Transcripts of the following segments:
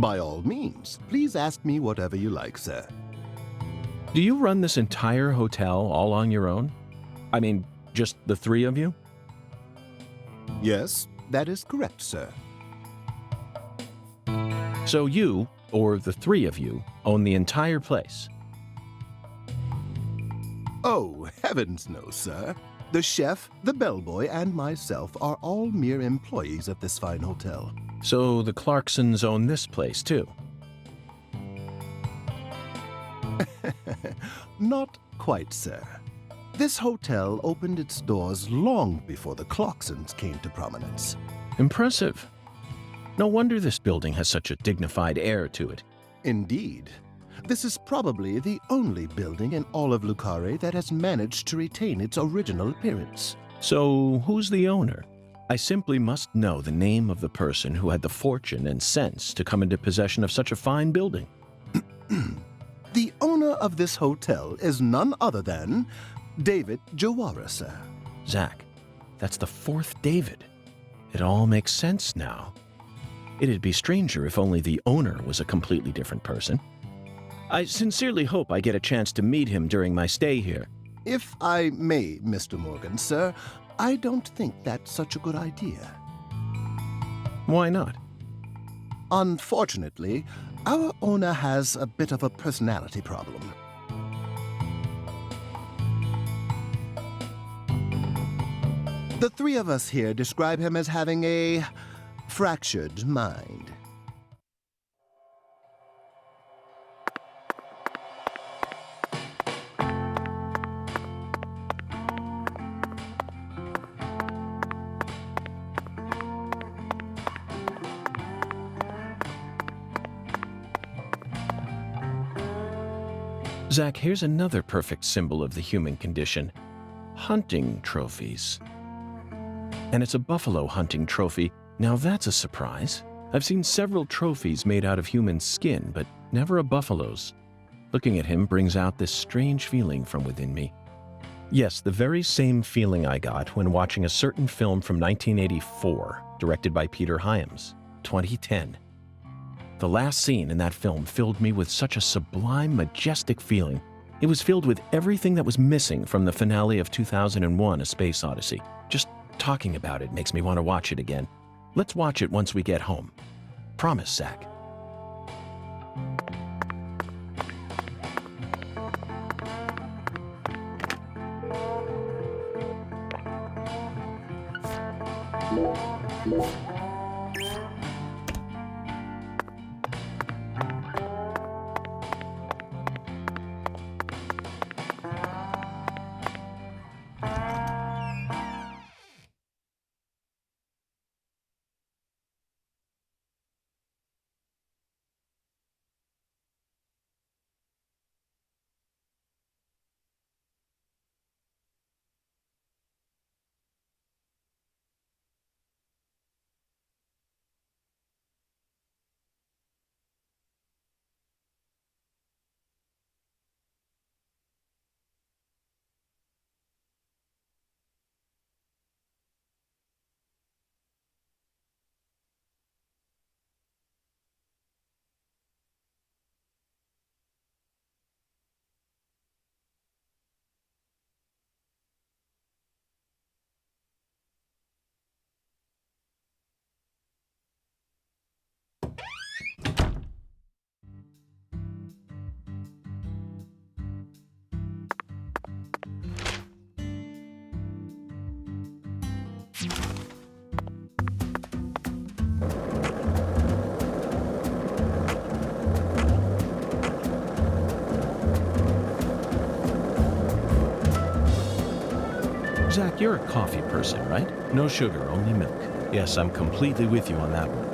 By all means, please ask me whatever you like, sir. Do you run this entire hotel all on your own? I mean, just the three of you? Yes, that is correct, sir. So you, or the three of you, own the entire place? Oh, heavens no, sir. The chef, the bellboy, and myself are all mere employees of this fine hotel. So the Clarksons own this place, too? Not quite, sir. This hotel opened its doors long before the Clarksons came to prominence. Impressive. No wonder this building has such a dignified air to it. Indeed. This is probably the only building in all of Lucare that has managed to retain its original appearance. So who's the owner? I simply must know the name of the person who had the fortune and sense to come into possession of such a fine building. The owner of this hotel is none other than David Jawara, sir. Zach, that's the fourth David. It all makes sense now. It'd be stranger if only the owner was a completely different person. I sincerely hope I get a chance to meet him during my stay here. If I may, Mr. Morgan, sir, I don't think that's such a good idea. Why not? Unfortunately, our owner has a bit of a personality problem. The three of us here describe him as having a fractured mind. Zach, here's another perfect symbol of the human condition. Hunting trophies. And it's a buffalo hunting trophy. Now that's a surprise. I've seen several trophies made out of human skin, but never a buffalo's. Looking at him brings out this strange feeling from within me. Yes, the very same feeling I got when watching a certain film from 1984, directed by Peter Hyams, 2010. The last scene in that film filled me with such a sublime, majestic feeling. It was filled with everything that was missing from the finale of 2001: A Space Odyssey. Just talking about it makes me want to watch it again. Let's watch it once we get home. Promise, Zach. Zach, you're a coffee person, right? No sugar, only milk. Yes, I'm completely with you on that one.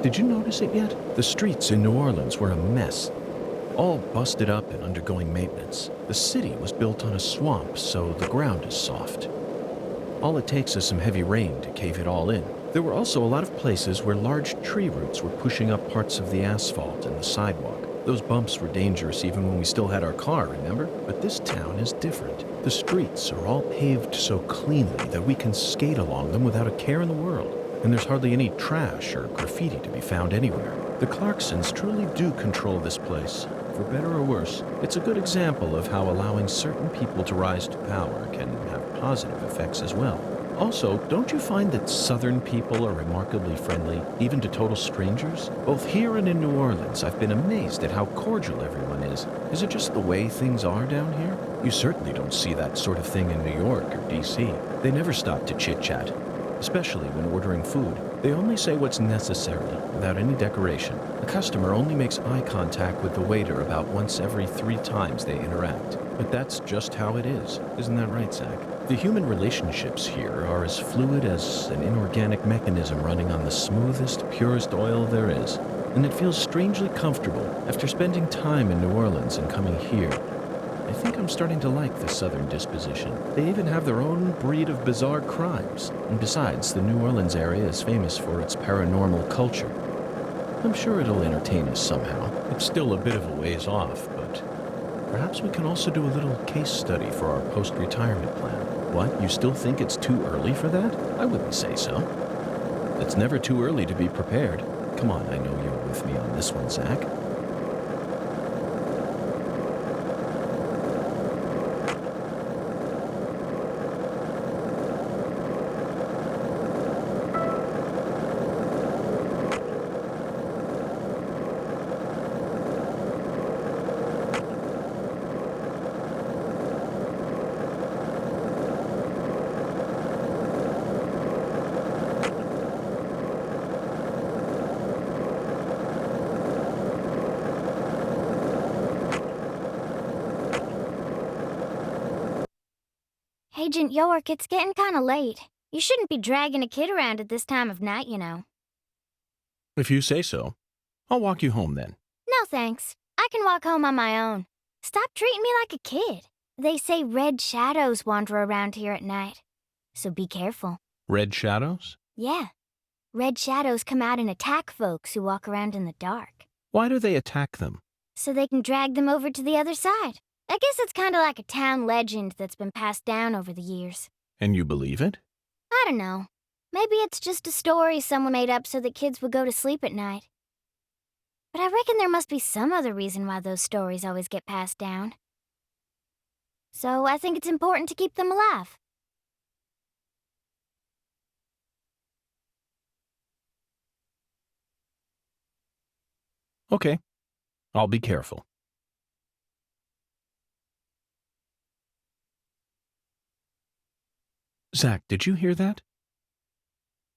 Did you notice it yet? The streets in New Orleans were a mess, all busted up and undergoing maintenance. The city was built on a swamp, so the ground is soft. All it takes is some heavy rain to cave it all in. There were also a lot of places where large tree roots were pushing up parts of the asphalt and the sidewalk. Those bumps were dangerous even when we still had our car, remember? But this town is different. The streets are all paved so cleanly that we can skate along them without a care in the world. And there's hardly any trash or graffiti to be found anywhere. The Clarksons truly do control this place. For better or worse, it's a good example of how allowing certain people to rise to power can have positive effects as well. Also, don't you find that Southern people are remarkably friendly, even to total strangers? Both here and in New Orleans, I've been amazed at how cordial everyone is. Is it just the way things are down here? You certainly don't see that sort of thing in New York or D.C. They never stop to chit-chat, especially when ordering food. They only say what's necessary, without any decoration. A customer only makes eye contact with the waiter about once every 3 times they interact. But that's just how it is. Isn't that right, Zach? The human relationships here are as fluid as an inorganic mechanism running on the smoothest, purest oil there is. And it feels strangely comfortable after spending time in New Orleans and coming here. I think I'm starting to like the Southern disposition. They even have their own breed of bizarre crimes. And besides, the New Orleans area is famous for its paranormal culture. I'm sure it'll entertain us somehow. It's still a bit of a ways off, but perhaps we can also do a little case study for our post-retirement plan. What, you still think it's too early for that? I wouldn't say so. It's never too early to be prepared. Come on, I know you're with me on this one, Zach. Agent York, it's getting kinda late. You shouldn't be dragging a kid around at this time of night, you know. If you say so. I'll walk you home then. No thanks. I can walk home on my own. Stop treating me like a kid. They say red shadows wander around here at night. So be careful. Red shadows? Yeah. Red shadows come out and attack folks who walk around in the dark. Why do they attack them? So they can drag them over to the other side. I guess it's kinda like a town legend that's been passed down over the years. And you believe it? I don't know. Maybe it's just a story someone made up so that kids would go to sleep at night. But I reckon there must be some other reason why those stories always get passed down. So I think it's important to keep them alive. Okay. I'll be careful. Zach, did you hear that?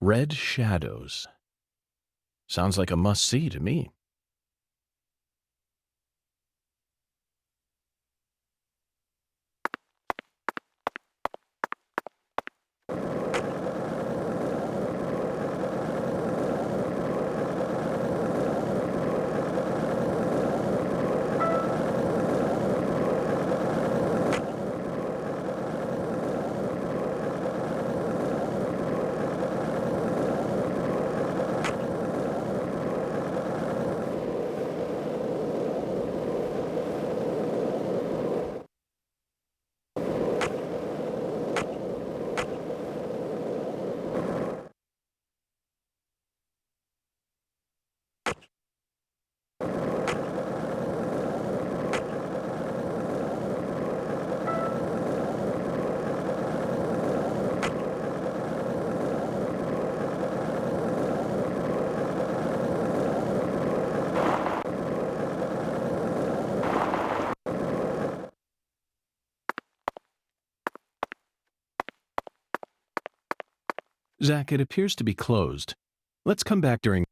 Red shadows. Sounds like a must-see to me. Zach, it appears to be closed. Let's come back during...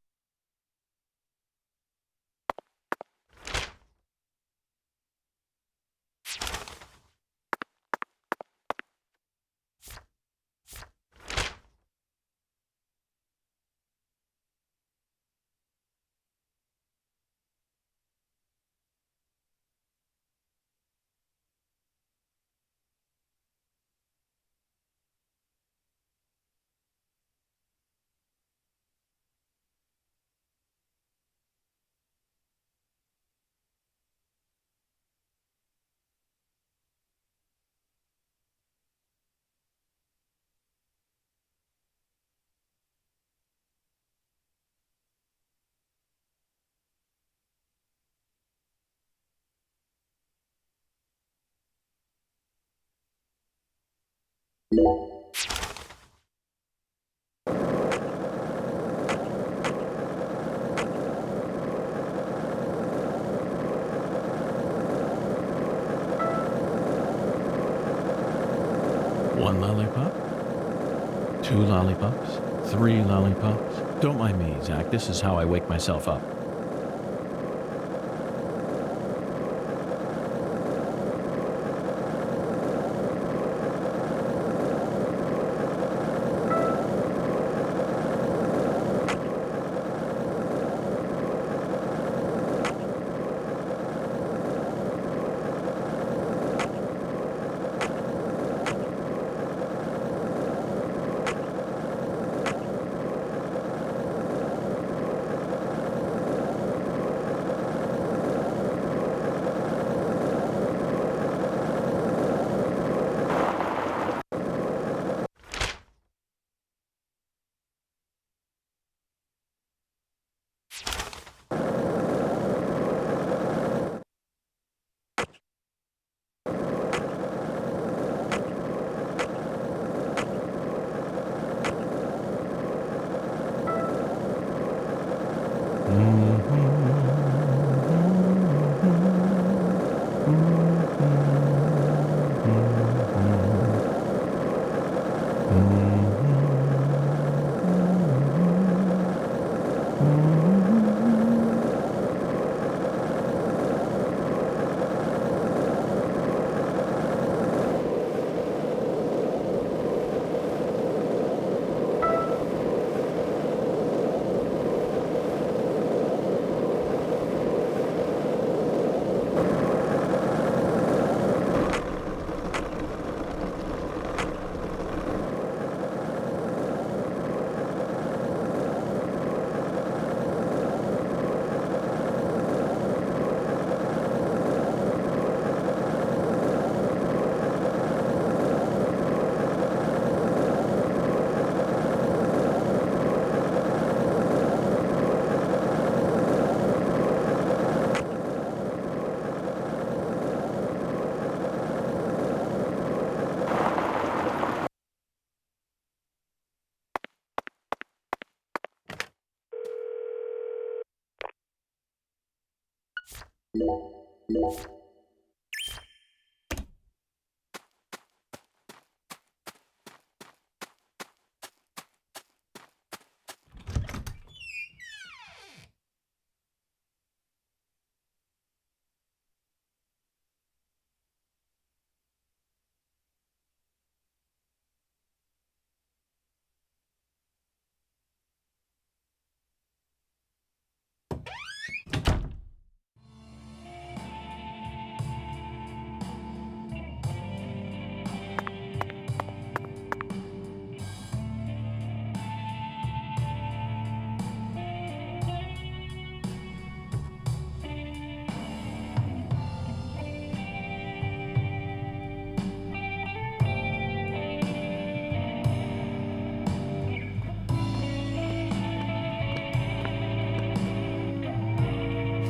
One lollipop? Two lollipops? Three lollipops? Don't mind me, Zach. This is how I wake myself up.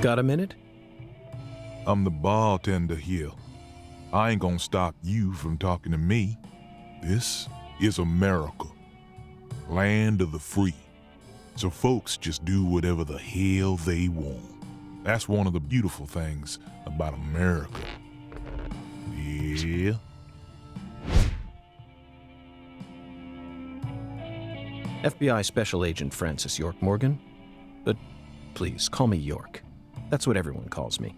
Got a minute? I'm the bartender here. I ain't gonna stop you from talking to me. This is America, land of the free. So folks just do whatever the hell they want. That's one of the beautiful things about America. Yeah. FBI Special Agent Francis York Morgan. But please, call me York. That's what everyone calls me.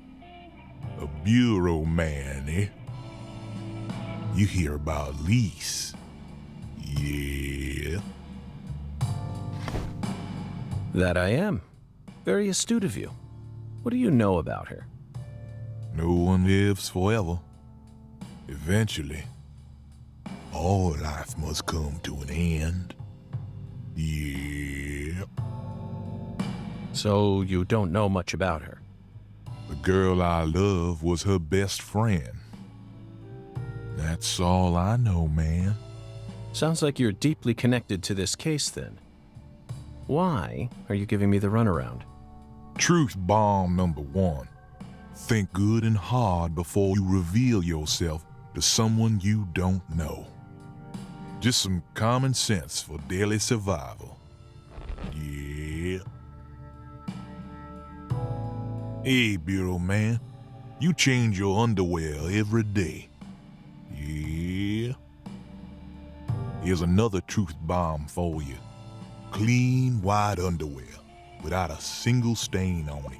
A bureau man, eh? You hear about Lise. Yeah. That I am. Very astute of you. What do you know about her? No one lives forever. Eventually, all life must come to an end. Yeah. So you don't know much about her? The girl I love was her best friend. That's all I know, man. Sounds like you're deeply connected to this case, then. Why are you giving me the runaround? Truth bomb number one. Think good and hard before you reveal yourself to someone you don't know. Just some common sense for daily survival. Yeah. Hey, Bureau man, you change your underwear every day. Yeah. Here's another truth bomb for you. Clean, white underwear without a single stain on it.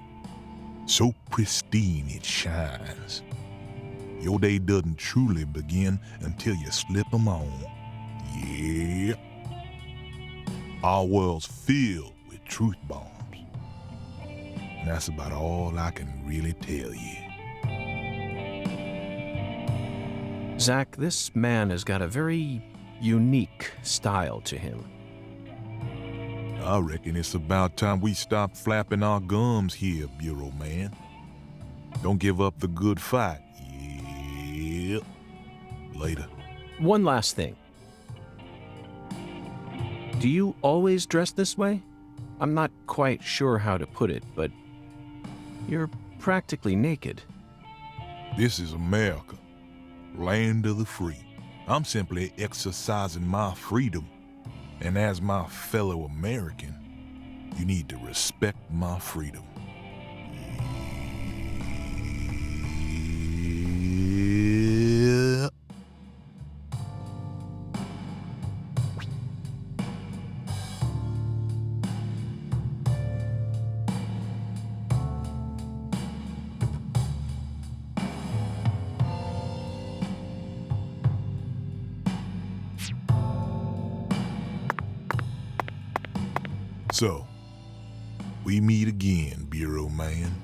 So pristine it shines. Your day doesn't truly begin until you slip them on. Yeah. Our world's filled with truth bombs. And that's about all I can really tell you. Zach, this man has got a very unique style to him. I reckon it's about time we stop flapping our gums here, Bureau man. Don't give up the good fight. Yeah. Later. One last thing. Do you always dress this way? I'm not quite sure how to put it, but you're practically naked. This is America, land of the free. I'm simply exercising my freedom. And as my fellow American, you need to respect my freedom. Yeah. So, we meet again, Bureau man.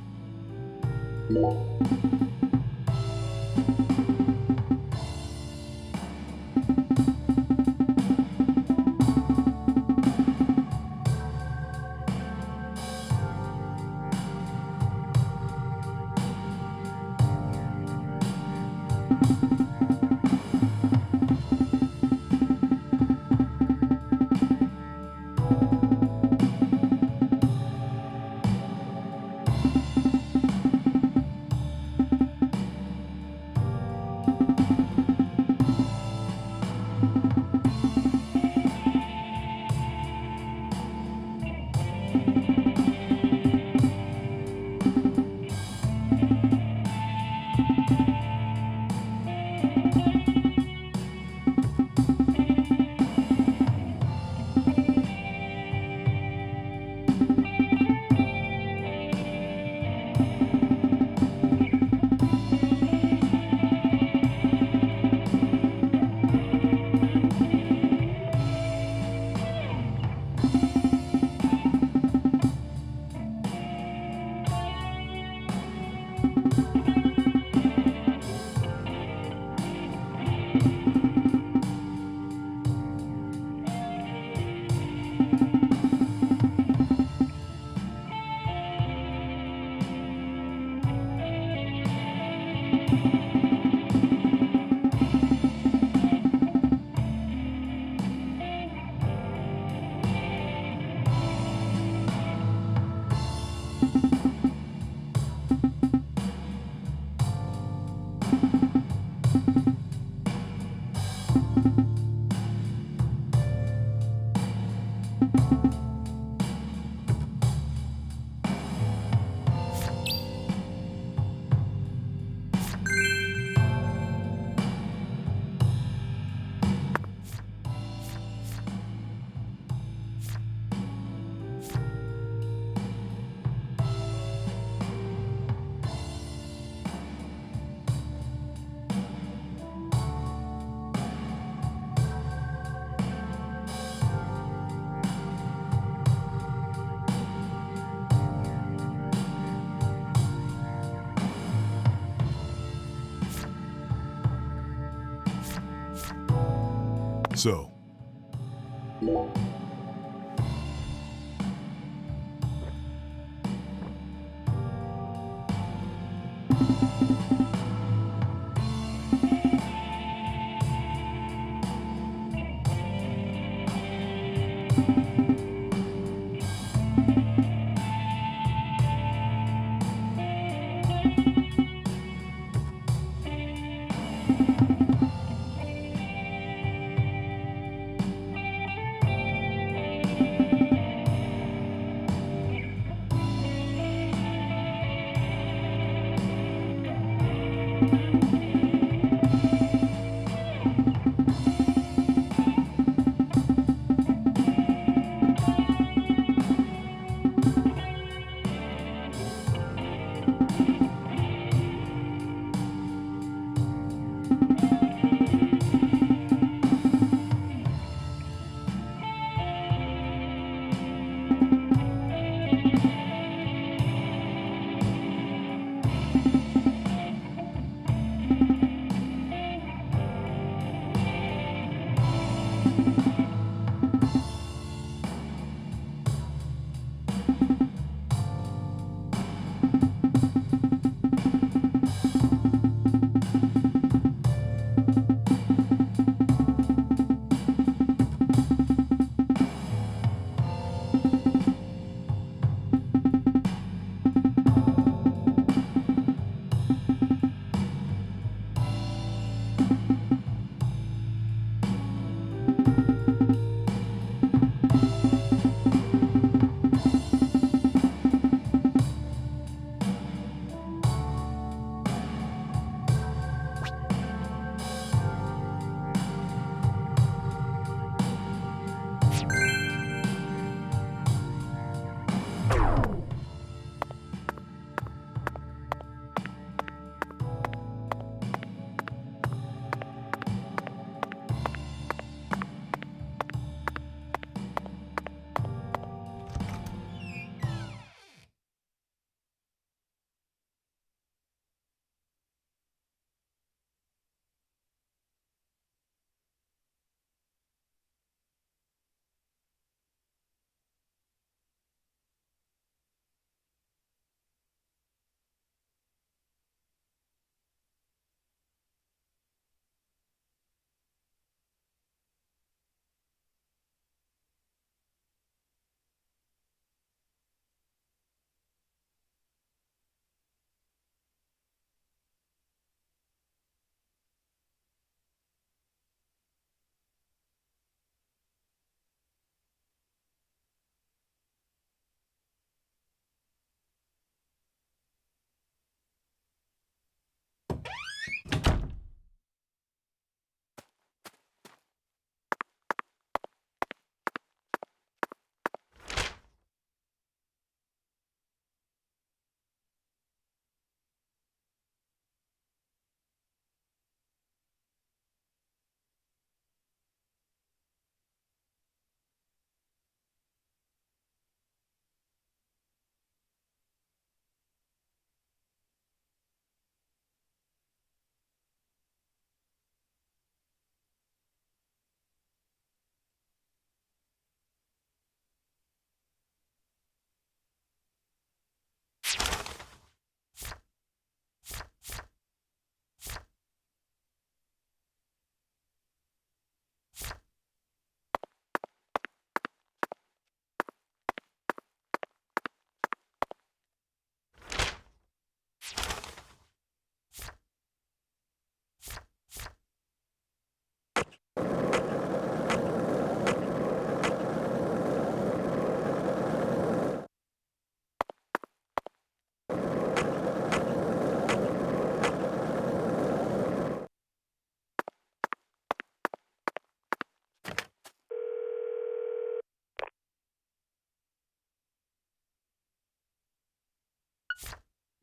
So,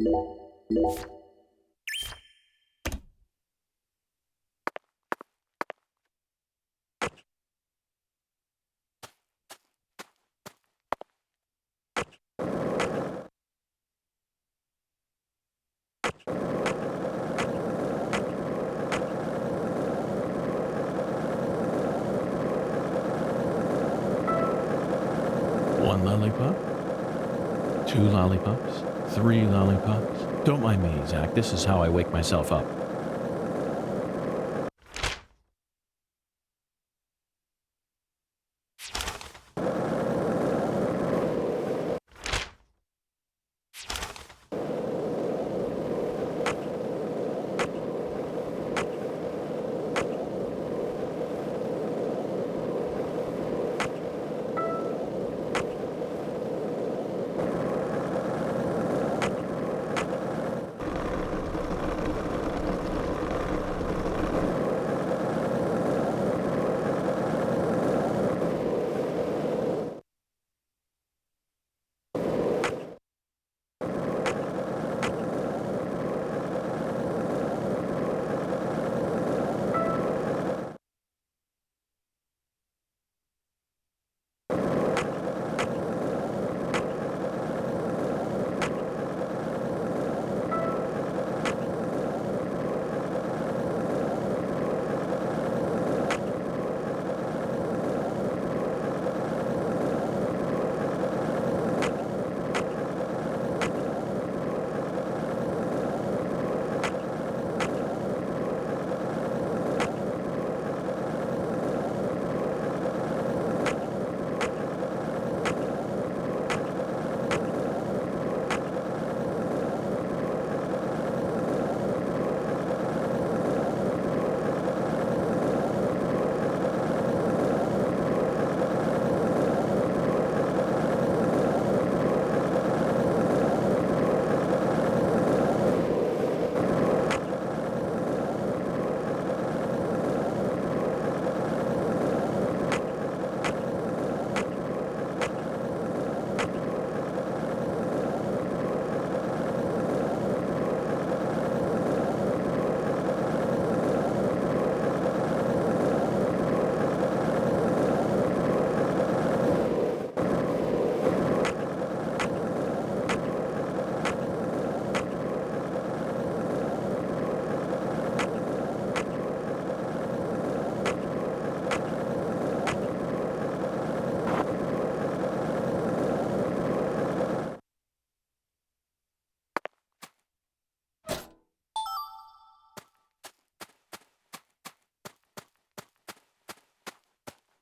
One lollipop? 2 lollipops? 3 lollipops? Don't mind me, Zach. This is how I wake myself up.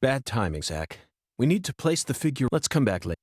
Bad timing, Zach. We need to place the figure. Let's come back later.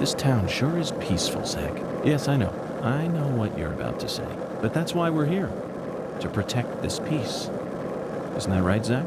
This town sure is peaceful, Zach. Yes, I know. I know what you're about to say. But that's why we're here. To protect this peace. Isn't that right, Zach?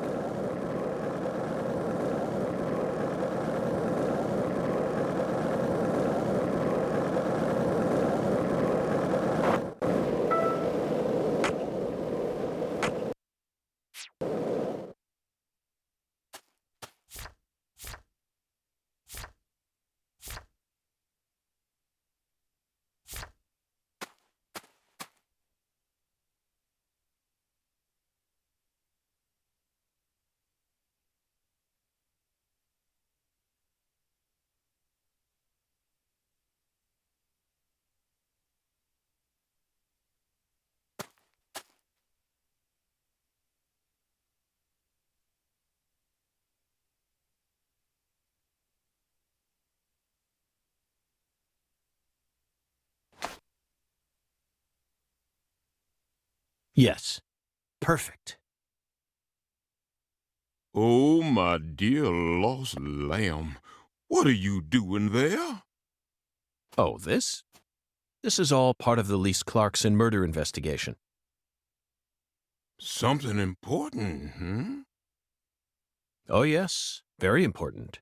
Yes. Perfect. Oh, my dear lost lamb, what are you doing there? Oh, this? This is all part of the Lise Clarkson murder investigation. Something important, hmm? Oh, yes. Very important.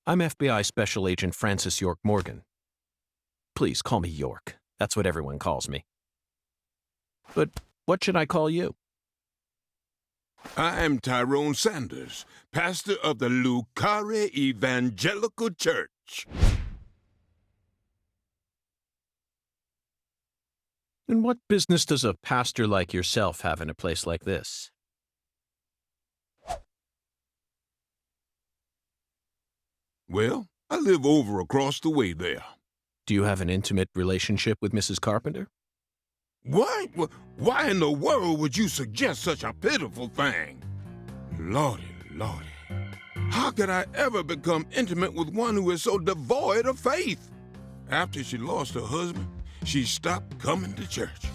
I'm FBI Special Agent Francis York Morgan. Please call me York. That's what everyone calls me. But what should I call you? I'm Tyrone Sanders, pastor of the Lucare Evangelical Church. And what business does a pastor like yourself have in a place like this? Well, I live over across the way there. Do you have an intimate relationship with Mrs. Carpenter? Why? Why in the world would you suggest such a pitiful thing? Lordy, Lordy. How could I ever become intimate with one who is so devoid of faith? After she lost her husband, she stopped coming to church.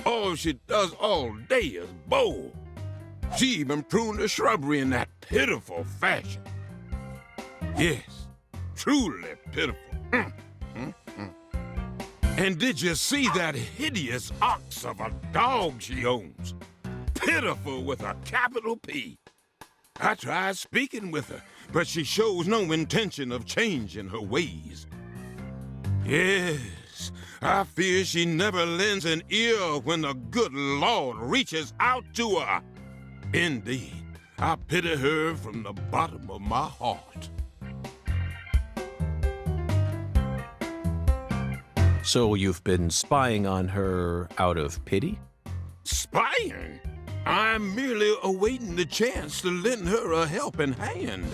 All she does all day is bowl. She even pruned the shrubbery in that pitiful fashion. Yes, truly pitiful. And did you see that hideous ox of a dog she owns? Pitiful with a capital P. I tried speaking with her, but she shows no intention of changing her ways. Yes, I fear she never lends an ear when the good Lord reaches out to her. Indeed, I pity her from the bottom of my heart. So you've been spying on her out of pity? Spying? I'm merely awaiting the chance to lend her a helping hand.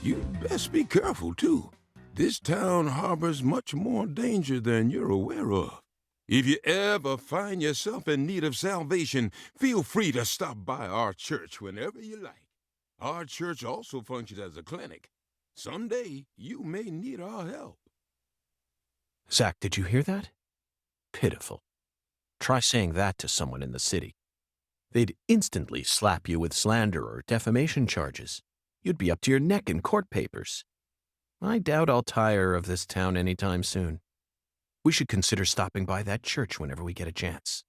You'd best be careful, too. This town harbors much more danger than you're aware of. If you ever find yourself in need of salvation, feel free to stop by our church whenever you like. Our church also functions as a clinic. Someday, you may need our help. Zach, did you hear that? Pitiful. Try saying that to someone in the city. They'd instantly slap you with slander or defamation charges. You'd be up to your neck in court papers. I doubt I'll tire of this town anytime soon. We should consider stopping by that church whenever we get a chance.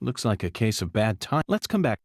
Looks like a case of bad time. Let's come back.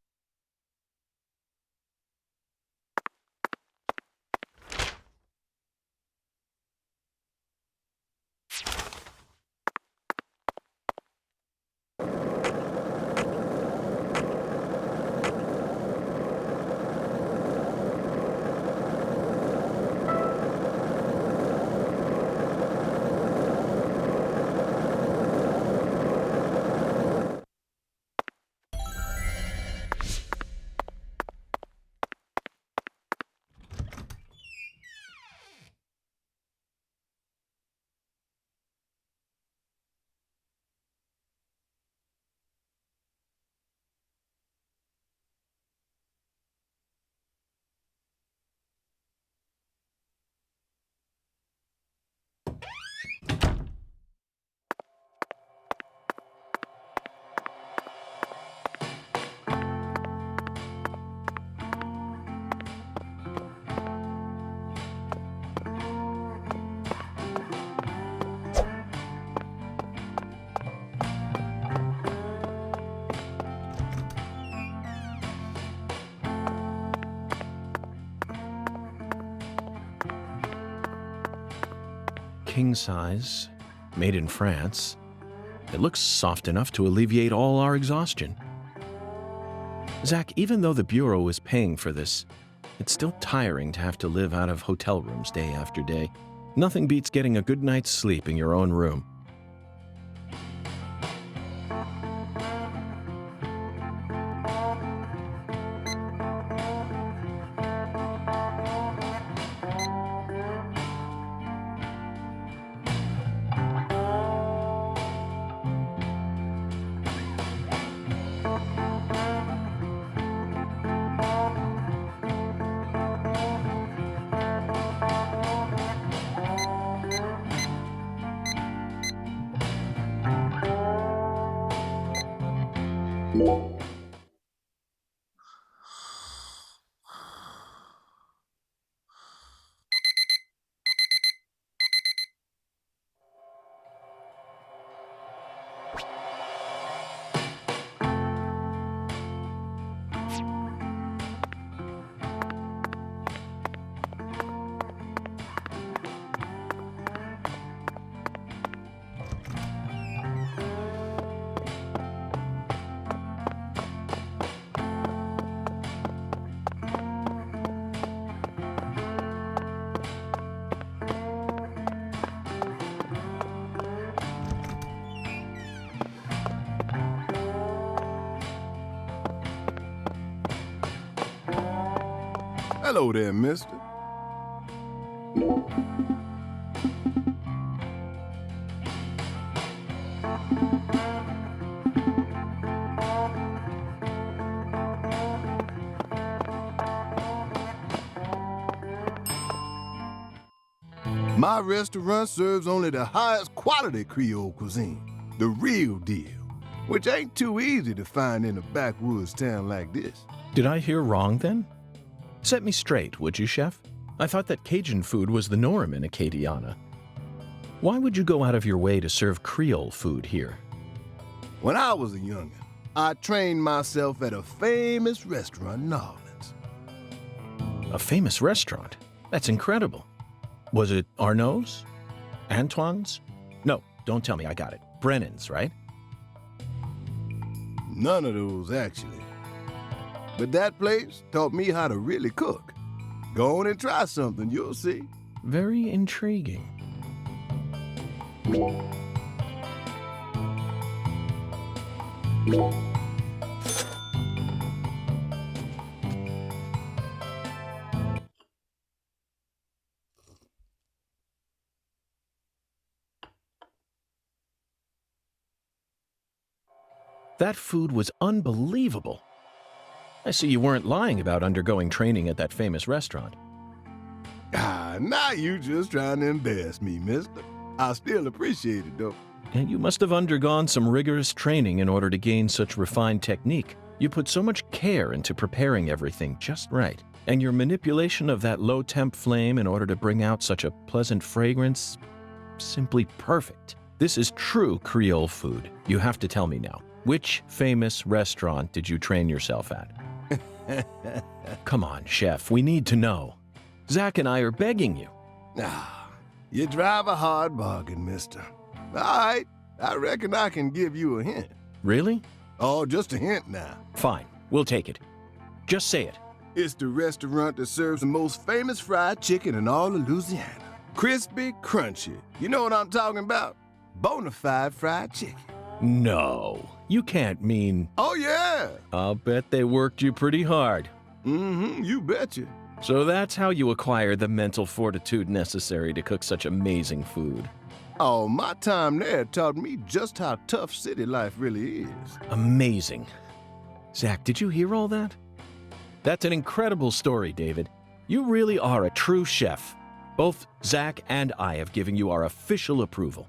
king size, made in France. It looks soft enough to alleviate all our exhaustion. Zach, even though the Bureau is paying for this, it's still tiring to have to live out of hotel rooms day after day. Nothing beats getting a good night's sleep in your own room. Hello there, mister. My restaurant serves only the highest quality Creole cuisine, the real deal, which ain't too easy to find in a backwoods town like this. Did I hear wrong then? Set me straight, would you, Chef? I thought that Cajun food was the norm in Acadiana. Why would you go out of your way to serve Creole food here? When I was a youngin', I trained myself at a famous restaurant in New Orleans. A famous restaurant? That's incredible. Was it Arnaud's? Antoine's? No, don't tell me I got it. Brennan's, right? None of those, actually. But that place taught me how to really cook. Go on and try something, you'll see. Very intriguing. That food was unbelievable. I see you weren't lying about undergoing training at that famous restaurant. Now you just trying to embarrass me, mister. I still appreciate it, though. And you must have undergone some rigorous training in order to gain such refined technique. You put so much care into preparing everything just right. And your manipulation of that low-temp flame in order to bring out such a pleasant fragrance, simply perfect. This is true Creole food. You have to tell me now. Which famous restaurant did you train yourself at? Come on, Chef, we need to know. Zach and I are begging you. You drive a hard bargain, mister. All right, I reckon I can give you a hint. Really? Oh, just a hint now. Fine, we'll take it. Just say it. It's the restaurant that serves the most famous fried chicken in all of Louisiana. Crispy, crunchy. You know what I'm talking about? Bonafide fried chicken. No, you can't mean... Oh, yeah. I'll bet they worked you pretty hard. Mm-hmm, you betcha. So that's how you acquire the mental fortitude necessary to cook such amazing food. Oh, my time there taught me just how tough city life really is. Amazing. Zach, did you hear all that? That's an incredible story, David. You really are a true chef. Both Zach and I have given you our official approval.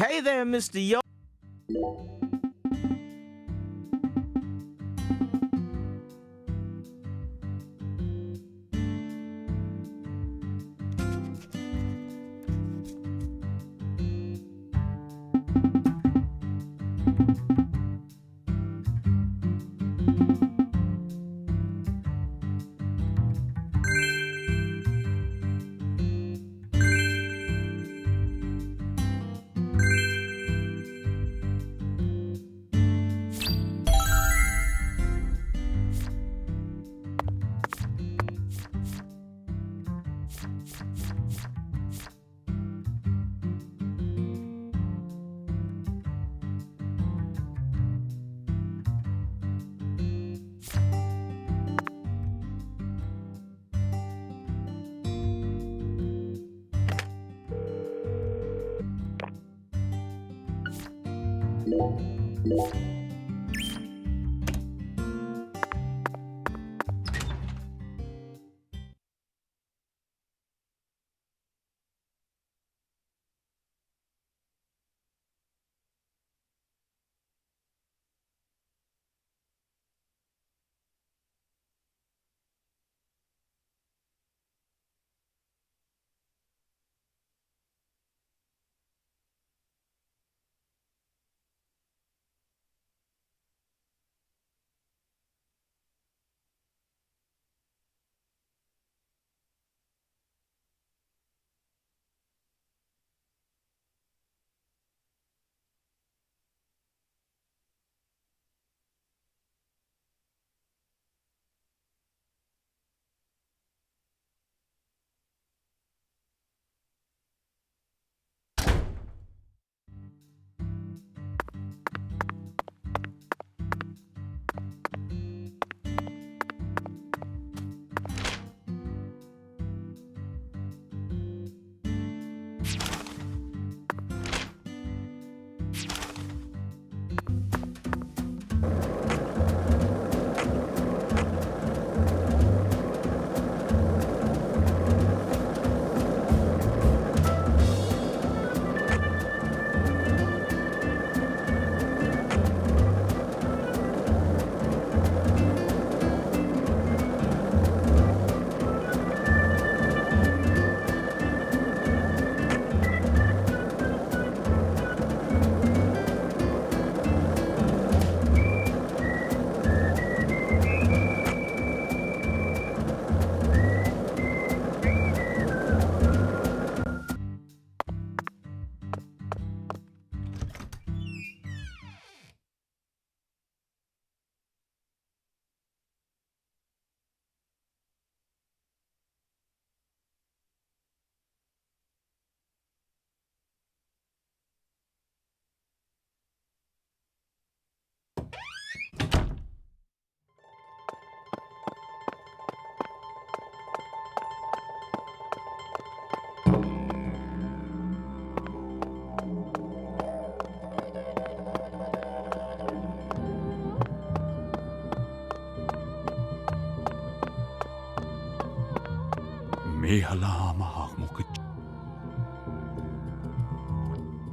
Hey there, Mr. Yo.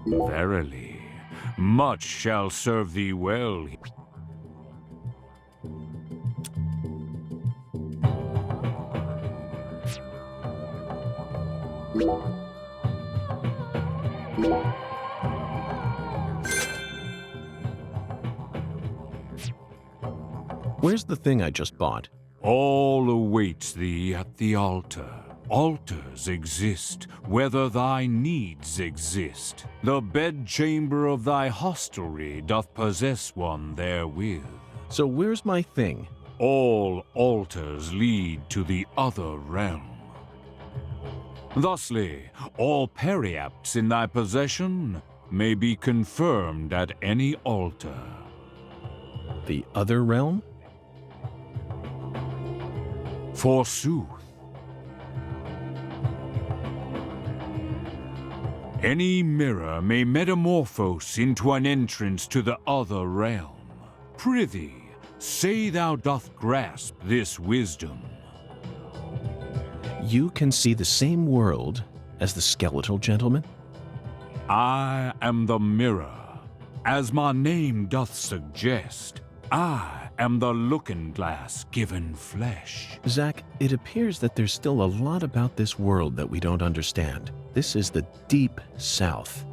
Verily, much shall serve thee well. Where's the thing I just bought? All awaits thee at the altar. Altars exist, whether thy needs exist. The bedchamber of thy hostelry doth possess one therewith. So where's my thing? All altars lead to the other realm. Thusly, all periapts in thy possession may be confirmed at any altar. The other realm? Forsooth. Any mirror may metamorphose into an entrance to the other realm. Prithee, say thou doth grasp this wisdom. You can see the same world as the skeletal gentleman? I am the mirror. As my name doth suggest, I am the looking-glass given flesh. Zach, it appears that there's still a lot about this world that we don't understand. This is the Deep South.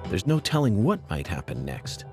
There's no telling what might happen next.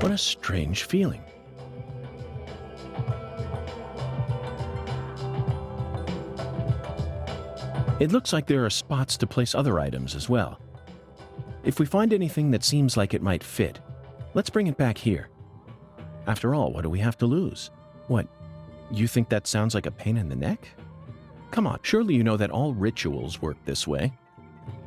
What a strange feeling. It looks like there are spots to place other items as well. If we find anything that seems like it might fit, let's bring it back here. After all, what do we have to lose? What, you think that sounds like a pain in the neck? Come on, surely you know that all rituals work this way.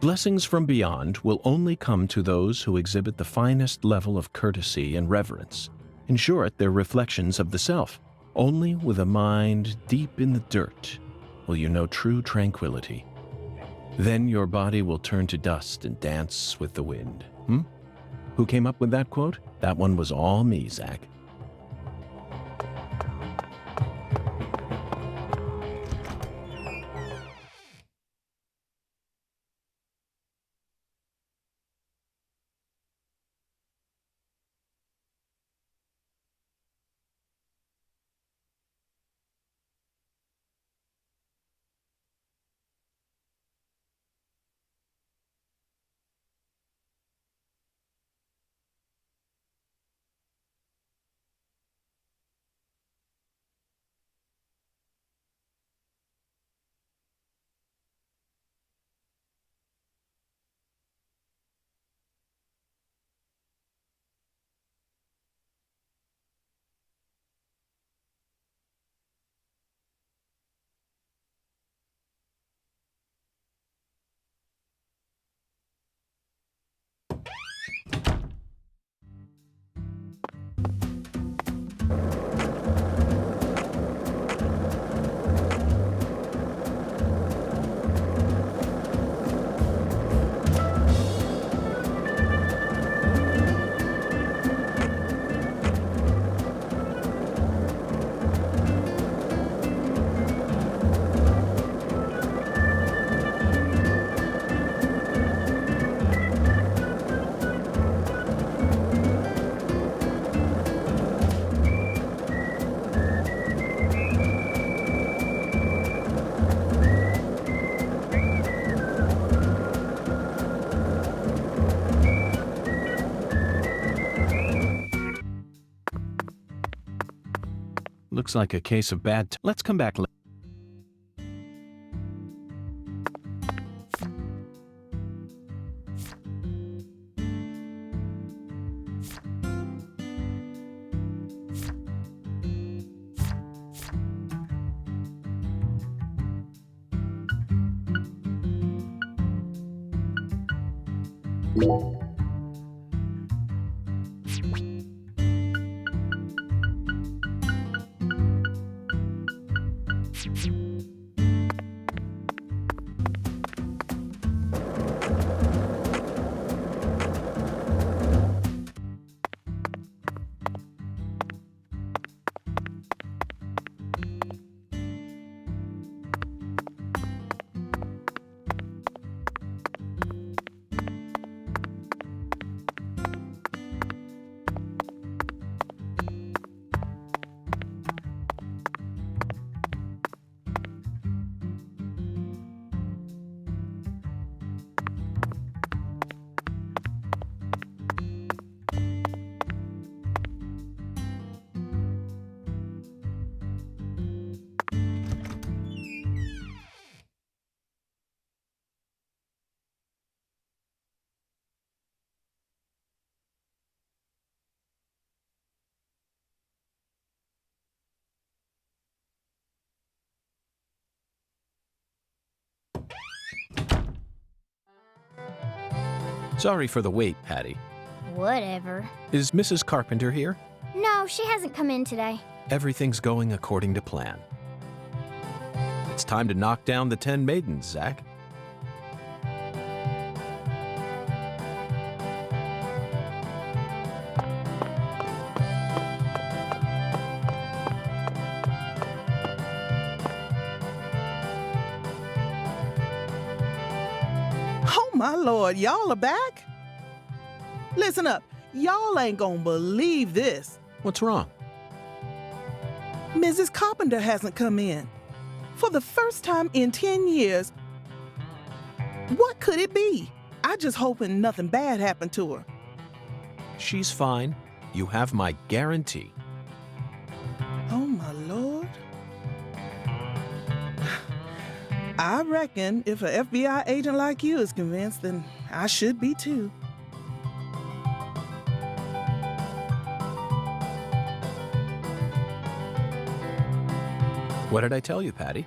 Blessings from beyond will only come to those who exhibit the finest level of courtesy and reverence. In short, they're reflections of the self. Only with a mind deep in the dirt will you know true tranquility. Then your body will turn to dust and dance with the wind. Who came up with that quote? That one was all me, Zach. Looks like a case of bad. Let's come back later. Sorry for the wait, Patty. Whatever. Is Mrs. Carpenter here? No, she hasn't come in today. Everything's going according to plan. It's time to knock down the 10 maidens, Zach. Oh, my Lord, y'all are back? Listen up, y'all ain't gonna believe this. What's wrong? Mrs. Carpenter hasn't come in. For the first time in 10 years. What could it be? I just hoping nothing bad happened to her. She's fine. You have my guarantee. Oh, my Lord. I reckon if an FBI agent like you is convinced, then I should be too. What did I tell you, Patty?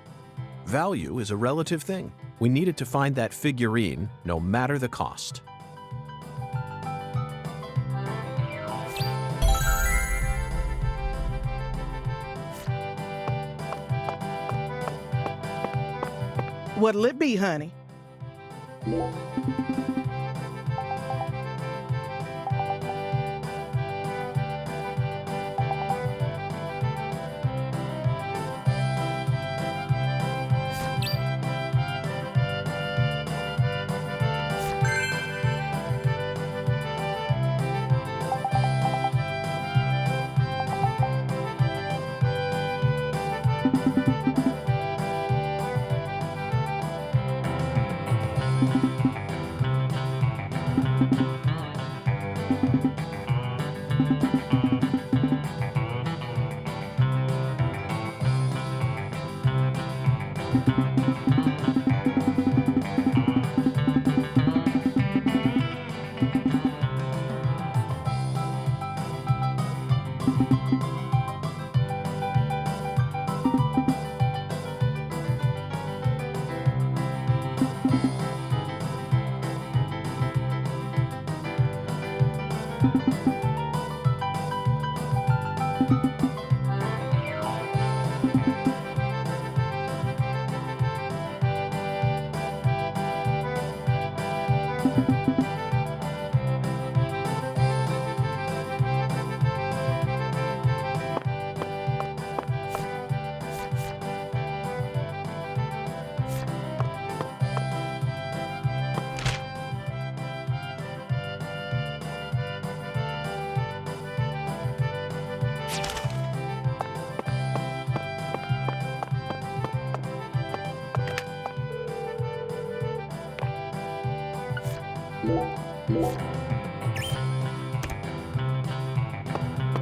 Value is a relative thing. We needed to find that figurine, no matter the cost. What'll it be, honey?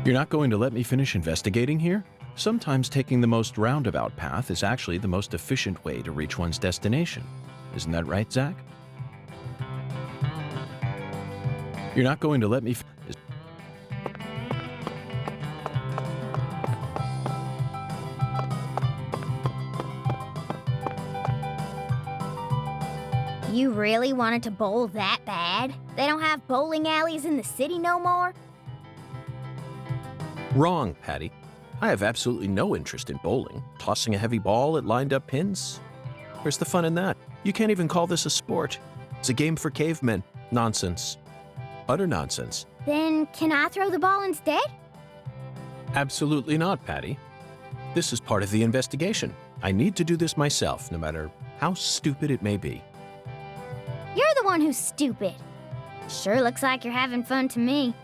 You're not going to let me finish investigating here? Sometimes taking the most roundabout path is actually the most efficient way to reach one's destination. Isn't that right, Zach? You're not going to let me You really wanted to bowl that bad? They don't have bowling alleys in the city no more? Wrong, Patty. I have absolutely no interest in bowling. Tossing a heavy ball at lined-up pins? Where's the fun in that? You can't even call this a sport. It's a game for cavemen. Nonsense. Utter nonsense. Then can I throw the ball instead? Absolutely not, Patty. This is part of the investigation. I need to do this myself, no matter how stupid it may be. You're the one who's stupid. Sure looks like you're having fun to me.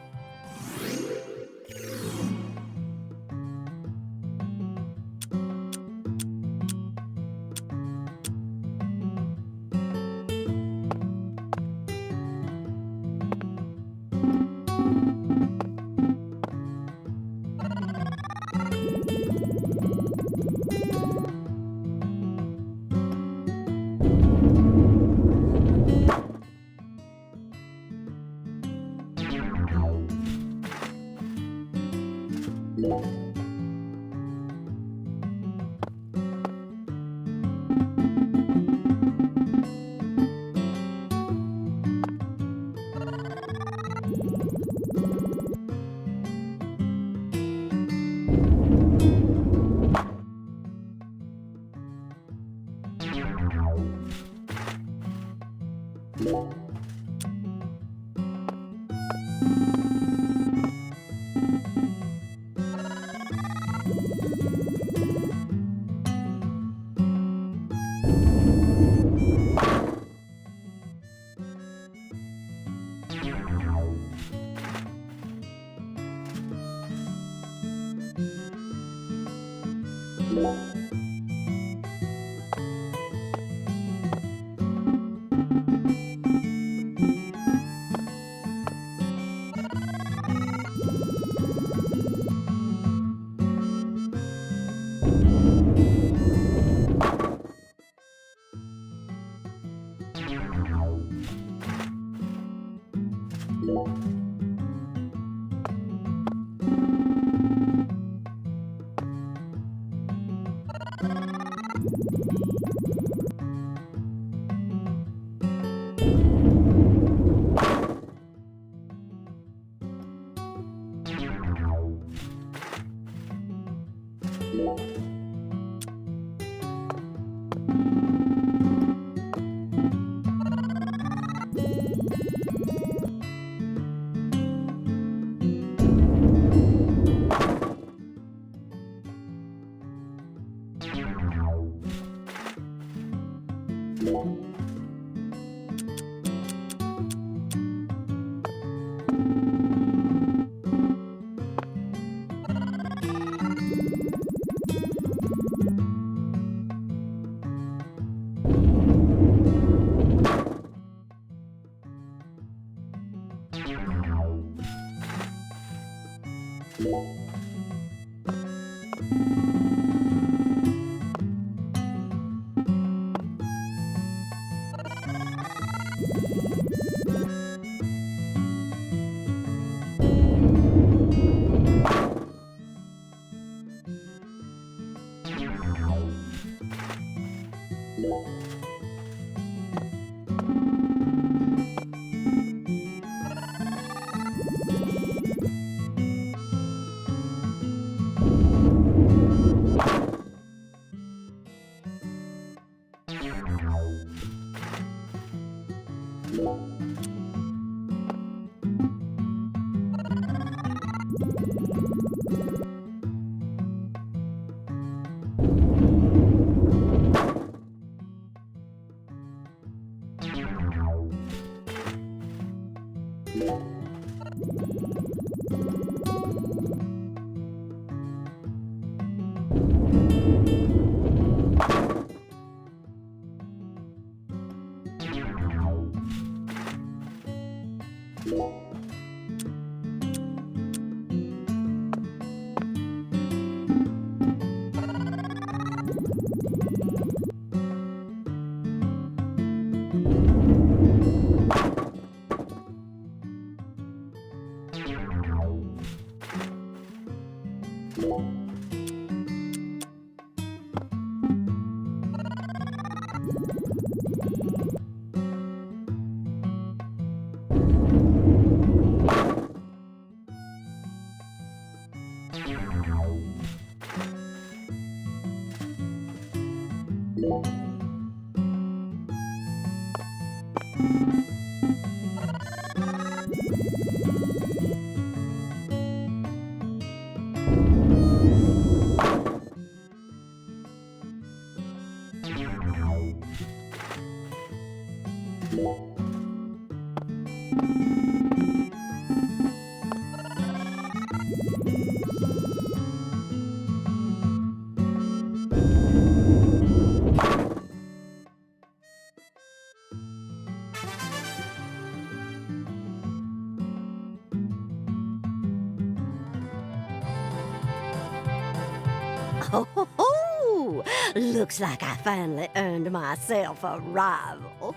Oh, looks like I finally earned myself a rival.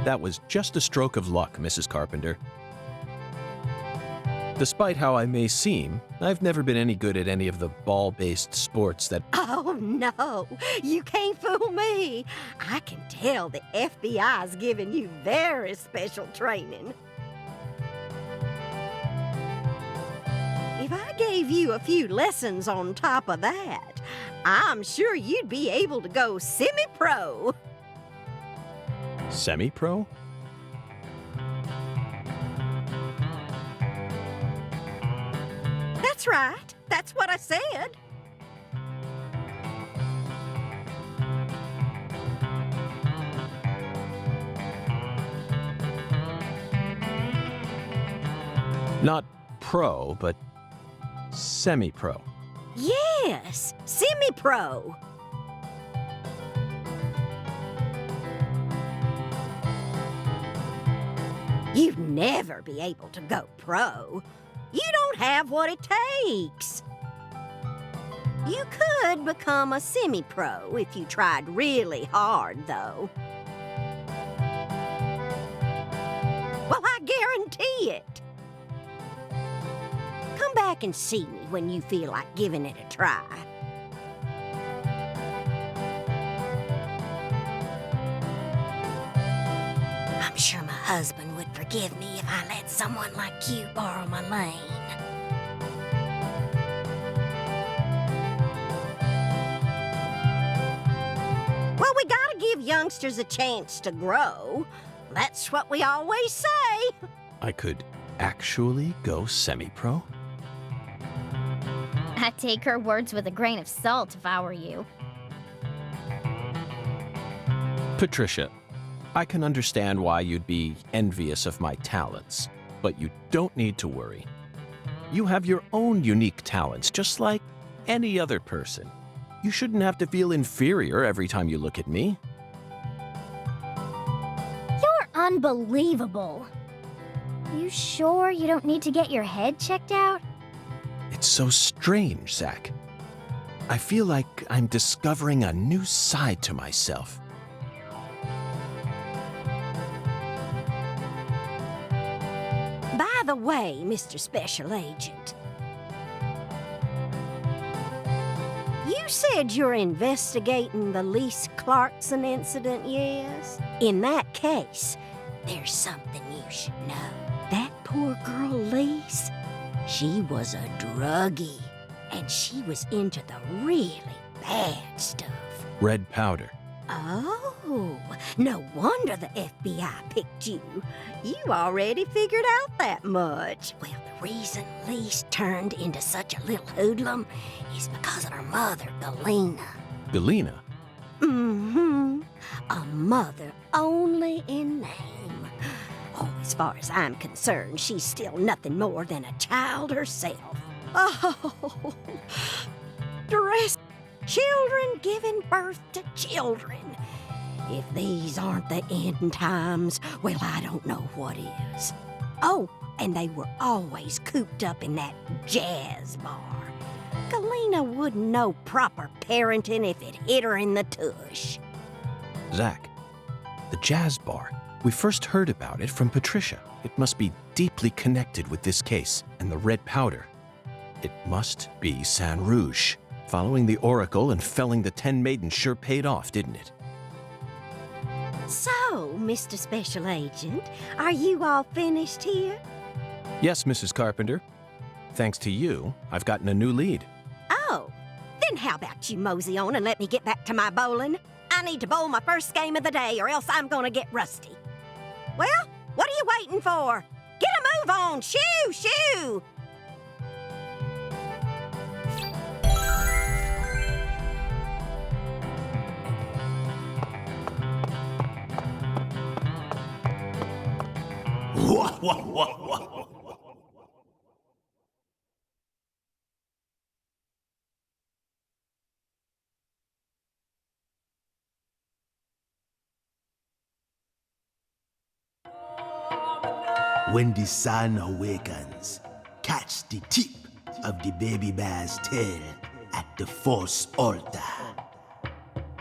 That was just a stroke of luck, Mrs. Carpenter. Despite how I may seem, I've never been any good at any of the ball-based sports that... Oh, no, you can't fool me. I can tell the FBI's giving you very special training. If I gave gave you a few lessons on top of that, I'm sure you'd be able to go semi-pro. Semi-pro? That's right. That's what I said. Not pro, but semi-pro. Yes, semi-pro. You'd never be able to go pro. You don't have what it takes. You could become a semi-pro if you tried really hard, though. Well, I guarantee it. Come back and see me when you feel like giving it a try. I'm sure my husband would forgive me if I let someone like you borrow my lane. Well, we gotta give youngsters a chance to grow. That's what we always say. I could actually go semi-pro? I'd take her words with a grain of salt if I were you. Patricia, I can understand why you'd be envious of my talents, but you don't need to worry. You have your own unique talents, just like any other person. You shouldn't have to feel inferior every time you look at me. You're unbelievable. You sure you don't need to get your head checked out? It's so strange, Zach. I feel like I'm discovering a new side to myself. By the way, Mr. Special Agent, you said you're investigating the Lise Clarkson incident, yes? In that case, there's something you should know. That poor girl, Lise, she was a druggie, and she was into the really bad stuff. Red powder. Oh, no wonder the FBI picked you. You already figured out that much. Well, the reason Lise turned into such a little hoodlum is because of her mother, Galena. Galena? Mm-hmm. A mother only in name. Oh, as far as I'm concerned, she's still nothing more than a child herself. Oh, dress children giving birth to children. If these aren't the end times, well, I don't know what is. Oh, and they were always cooped up in that jazz bar. Galena wouldn't know proper parenting if it hit her in the tush. Zach, the jazz bar. We first heard about it from Patricia. It must be deeply connected with this case and the red powder. It must be Saint Rouge. Following the oracle and felling the 10 maidens sure paid off, didn't it? So, Mr. Special Agent, are you all finished here? Yes, Mrs. Carpenter. Thanks to you, I've gotten a new lead. Oh, then how about you mosey on and let me get back to my bowling? I need to bowl my first game of the day or else I'm gonna get rusty. Well, what are you waiting for? Get a move on! Shoo, shoo! When the sun awakens, catch the tip of the baby bear's tail at the false altar.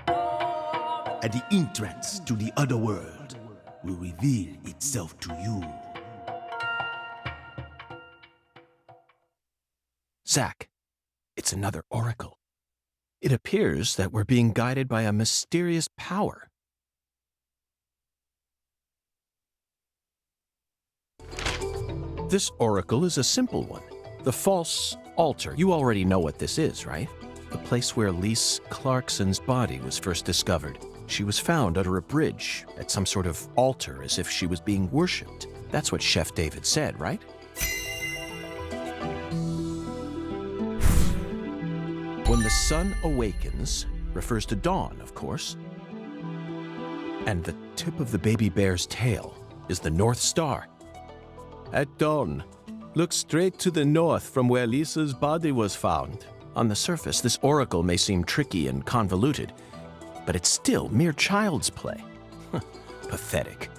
And the entrance to the other world will reveal itself to you. Zach, it's another oracle. It appears that we're being guided by a mysterious power. This oracle is a simple one. The false altar. You already know what this is, right? The place where Lise Clarkson's body was first discovered. She was found under a bridge at some sort of altar as if she was being worshipped. That's what Chef David said, right? When the sun awakens refers to dawn, of course. And the tip of the baby bear's tail is the North Star. At dawn, look straight to the north from where Lisa's body was found. On the surface, this oracle may seem tricky and convoluted, but it's still mere child's play. Pathetic.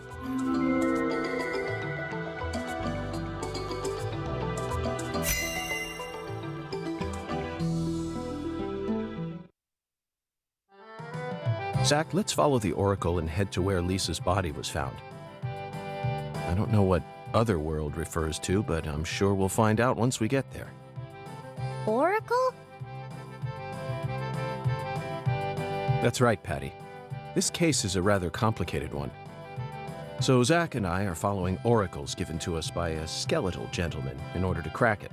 Zach, let's follow the oracle and head to where Lisa's body was found. I don't know what otherworld refers to, but I'm sure we'll find out once we get there. Oracle? That's right, Patty. This case is a rather complicated one. So Zach and I are following oracles given to us by a skeletal gentleman in order to crack it.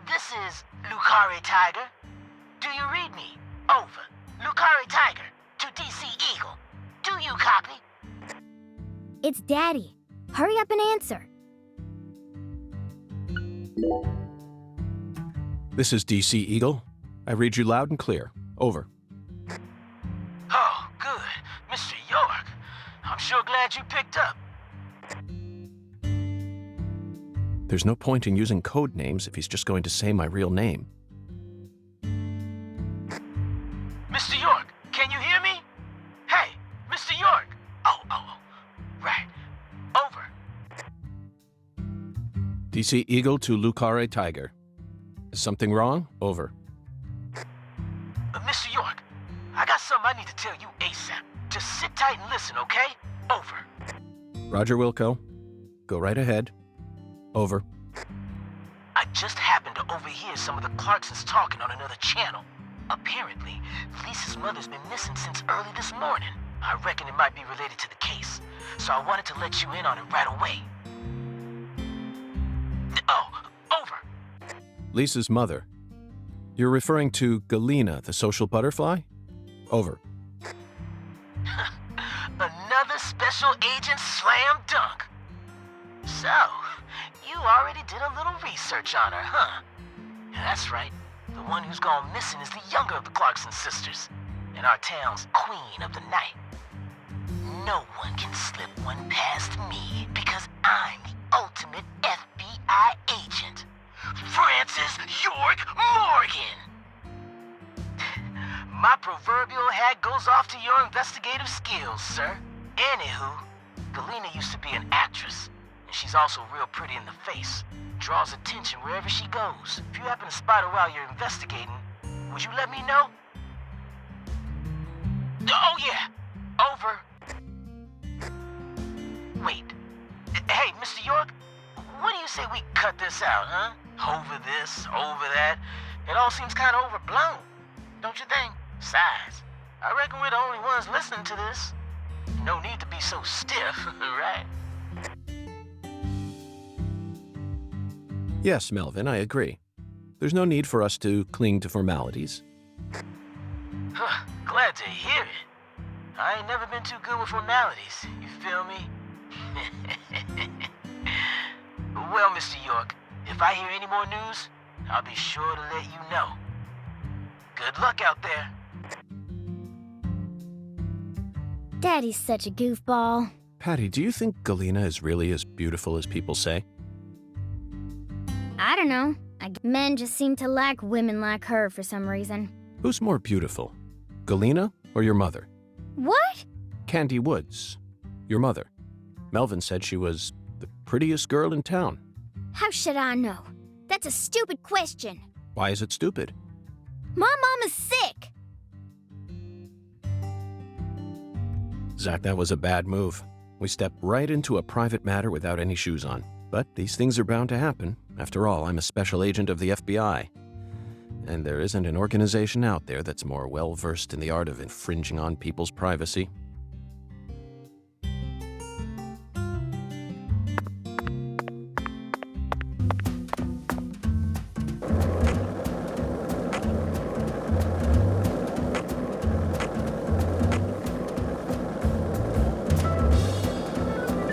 This is Lucari Tiger. Do you read me? Over. Lucari Tiger to DC Eagle. Do you copy? It's Daddy. Hurry up and answer. This is DC Eagle. I read you loud and clear. Over. Oh, good. Mr. York. I'm sure glad you picked up. There's no point in using code names if he's just going to say my real name. Mr. York, can you hear me? Hey, Mr. York. Oh, right. Over. DC Eagle to Lucare Tiger. Is something wrong? Over. Mr. York, I got something I need to tell you ASAP. Just sit tight and listen, okay? Over. Roger, Wilco. Go right ahead. Over. I just happened to overhear some of the Clarksons talking on another channel. Apparently, Lisa's mother's been missing since early this morning. I reckon it might be related to the case, so I wanted to let you in on it right away. Oh, over. Lisa's mother. You're referring to Galena, the social butterfly? Over. Another special agent slam dunk. So, you already did a little research on her, huh? That's right. The one who's gone missing is the younger of the Clarkson sisters, and our town's queen of the night. No one can slip one past me because I'm the ultimate FBI FBI agent, Francis York Morgan. My proverbial hat goes off to your investigative skills, sir. Anywho, Galena used to be an actress, and she's also real pretty in the face. Draws attention wherever she goes. If you happen to spot her while you're investigating, would you let me know? Oh yeah, over. Wait, hey, Mr. York, what do you say we cut this out, huh? Over this, over that. It all seems kind of overblown, don't you think? Besides, I reckon we're the only ones listening to this. No need to be so stiff, right? Yes, Melvin, I agree. There's no need for us to cling to formalities. Glad to hear it. I ain't never been too good with formalities, you feel me? Well, Mr. York, if I hear any more news, I'll be sure to let you know. Good luck out there. Daddy's such a goofball. Patty, do you think Galena is really as beautiful as people say? I don't know. Men just seem to like women like her for some reason. Who's more beautiful, Galena or your mother? What? Candy Woods, your mother. Melvin said she was the prettiest girl in town. How should I know? That's a stupid question. Why is it stupid? My mom is sick. Zach, that was a bad move. We stepped right into a private matter without any shoes on. But these things are bound to happen. After all, I'm a special agent of the FBI. And there isn't an organization out there that's more well-versed in the art of infringing on people's privacy.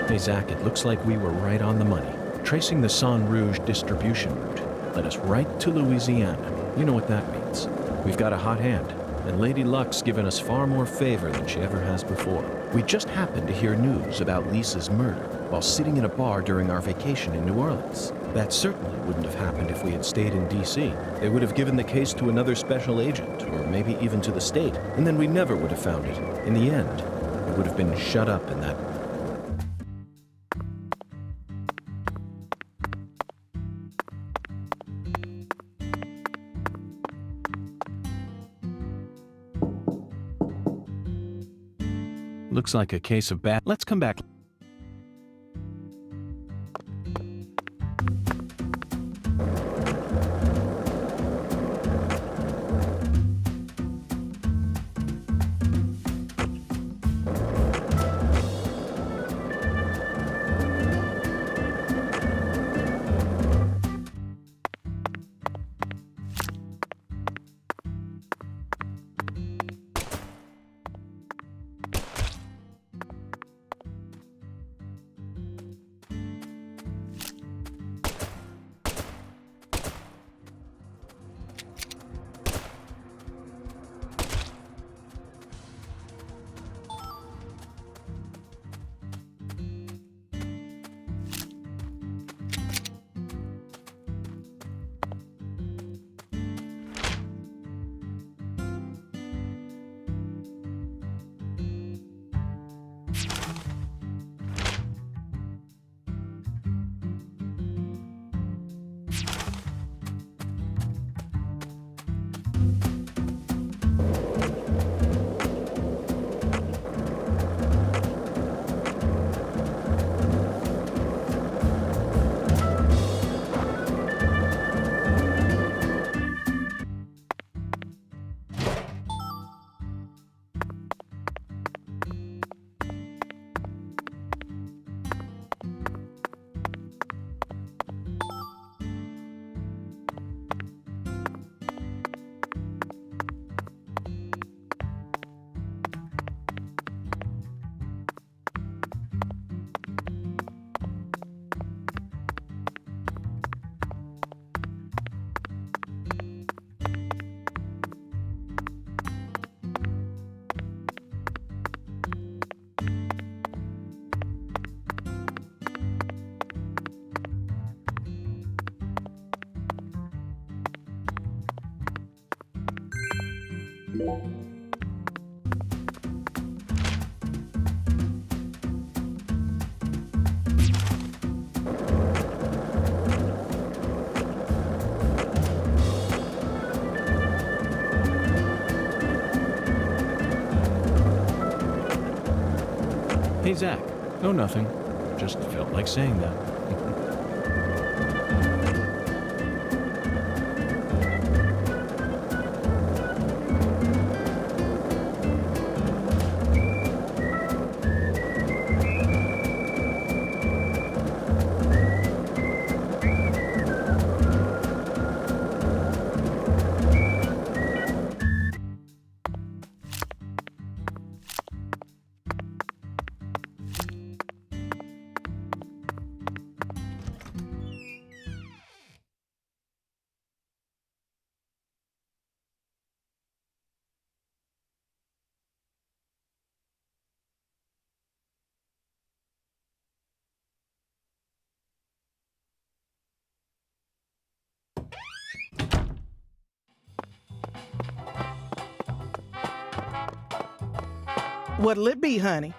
Hey, Zach, it looks like we were right on the money. Tracing the San Rouge distribution route led us right to Louisiana. You know what that means. We've got a hot hand, and Lady Luck's given us far more favor than she ever has before. We just happened to hear news about Lisa's murder while sitting in a bar during our vacation in New Orleans. That certainly wouldn't have happened if we had stayed in D.C. They would have given the case to another special agent, or maybe even to the state, and then we never would have found it. In the end, it would have been shut up in that... Looks like a case of bad... Let's come back. Hey, Zach. Oh, nothing. Just felt like saying that. What'll it be, honey?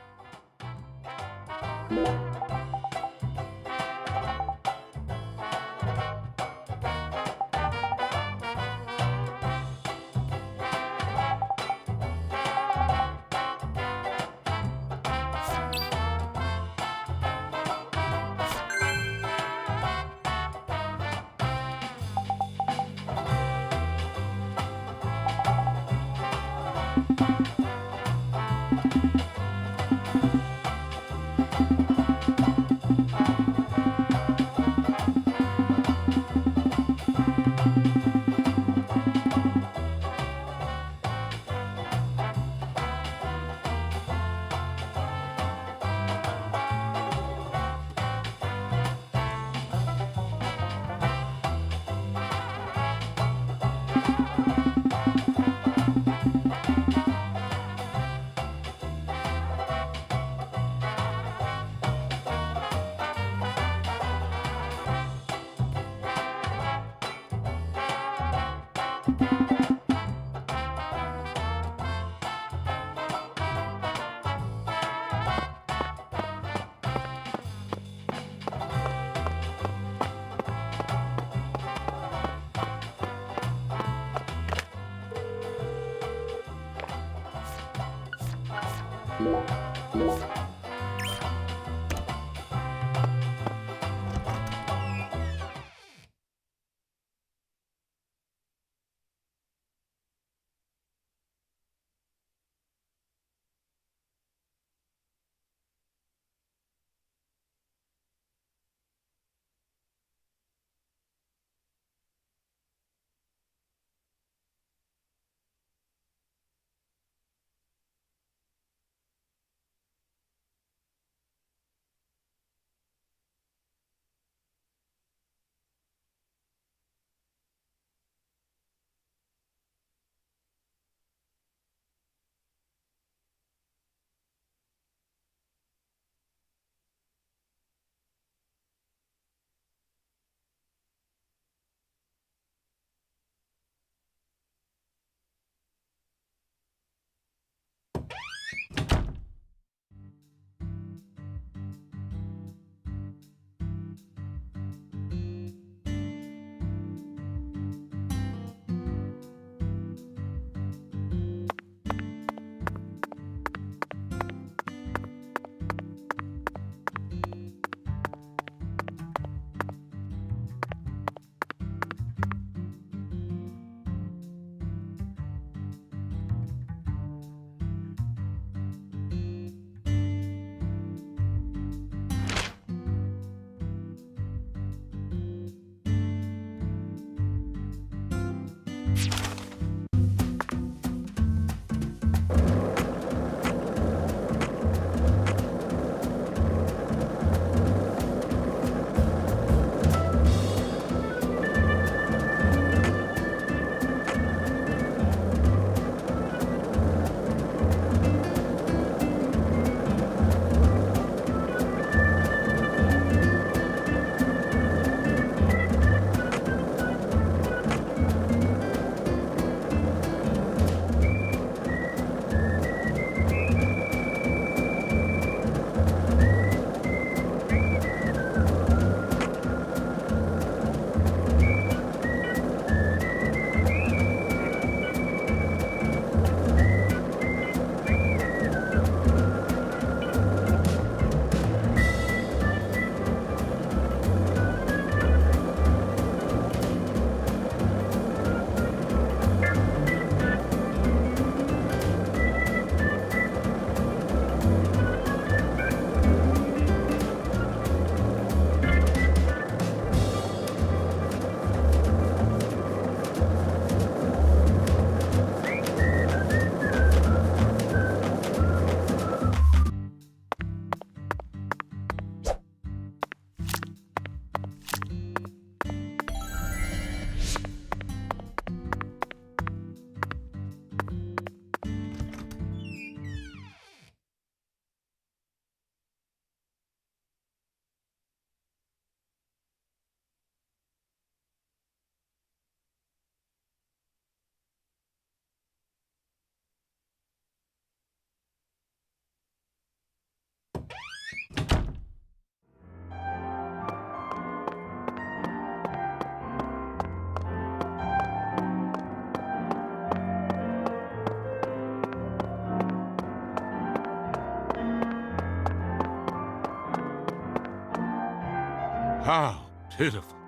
How pitiful.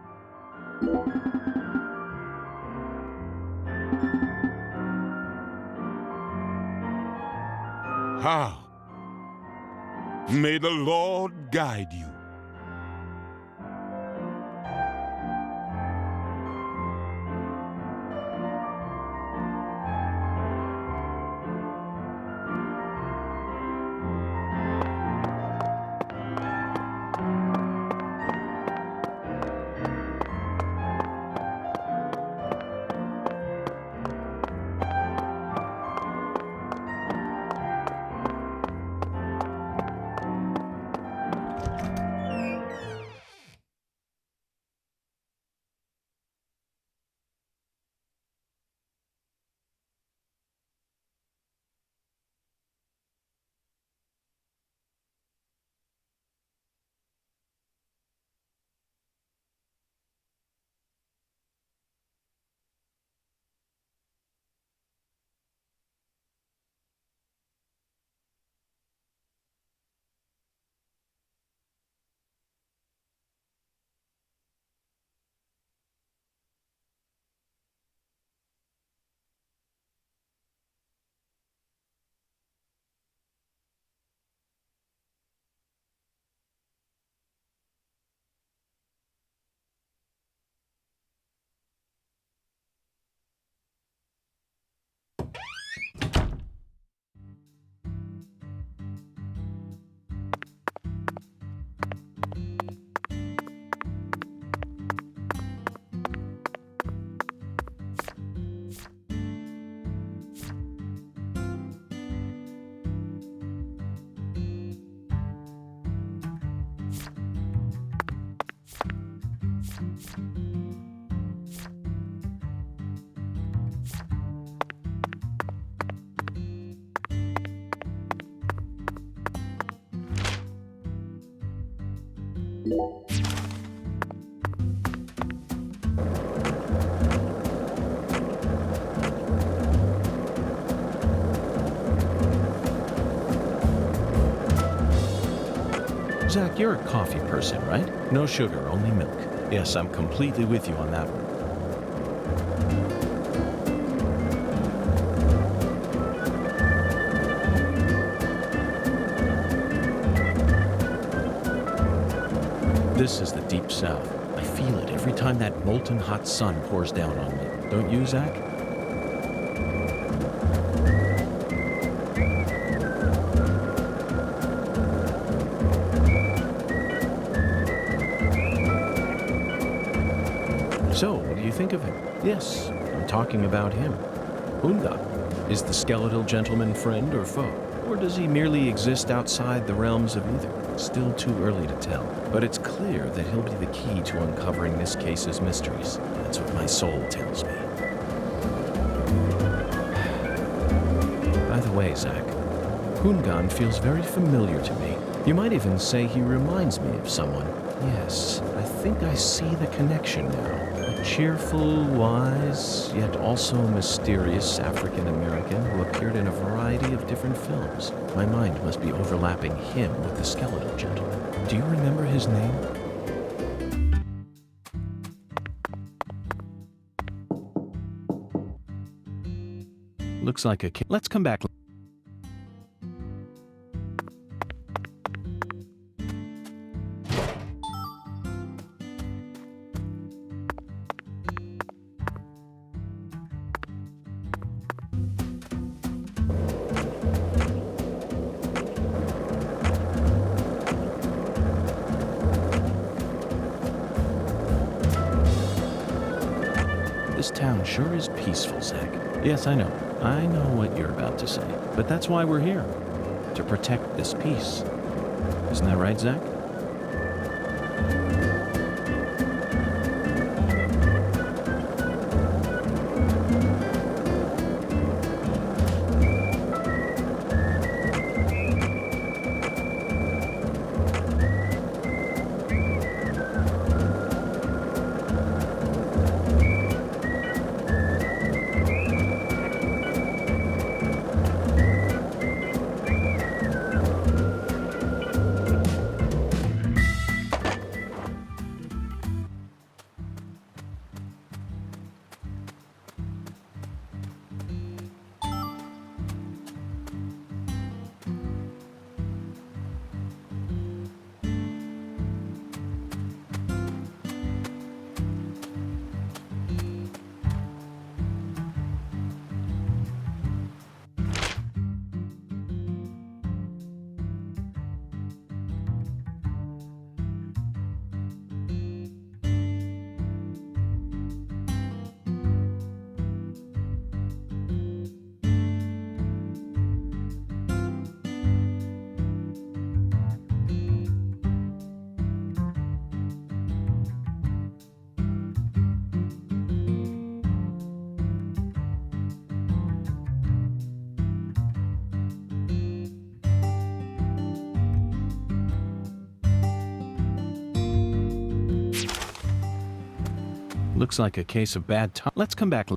How? May the Lord guide you. Zach, you're a coffee person, right? No sugar, only milk. Yes, I'm completely with you on that one. This is the Deep South. I feel it every time that molten hot sun pours down on me. Don't you, Zach? So, what do you think of him? Yes, I'm talking about him. Hunga. Is the skeletal gentleman friend or foe? Or does he merely exist outside the realms of either? Still too early to tell. But it's clear that he'll be the key to uncovering this case's mysteries. That's what my soul tells me. By the way, Zach, Hungan feels very familiar to me. You might even say he reminds me of someone. Yes, I think I see the connection now. A cheerful, wise, yet also mysterious African-American who appeared in a variety of different films. My mind must be overlapping him with the skeletal gentleman. Do you remember his name? Looks like a kid. Let's come back. This town sure is peaceful, Zach. Yes, I know. I know what you're about to say. But that's why we're here. To protect this peace. Isn't that right, Zach? Looks like a case of bad time. Let's come back.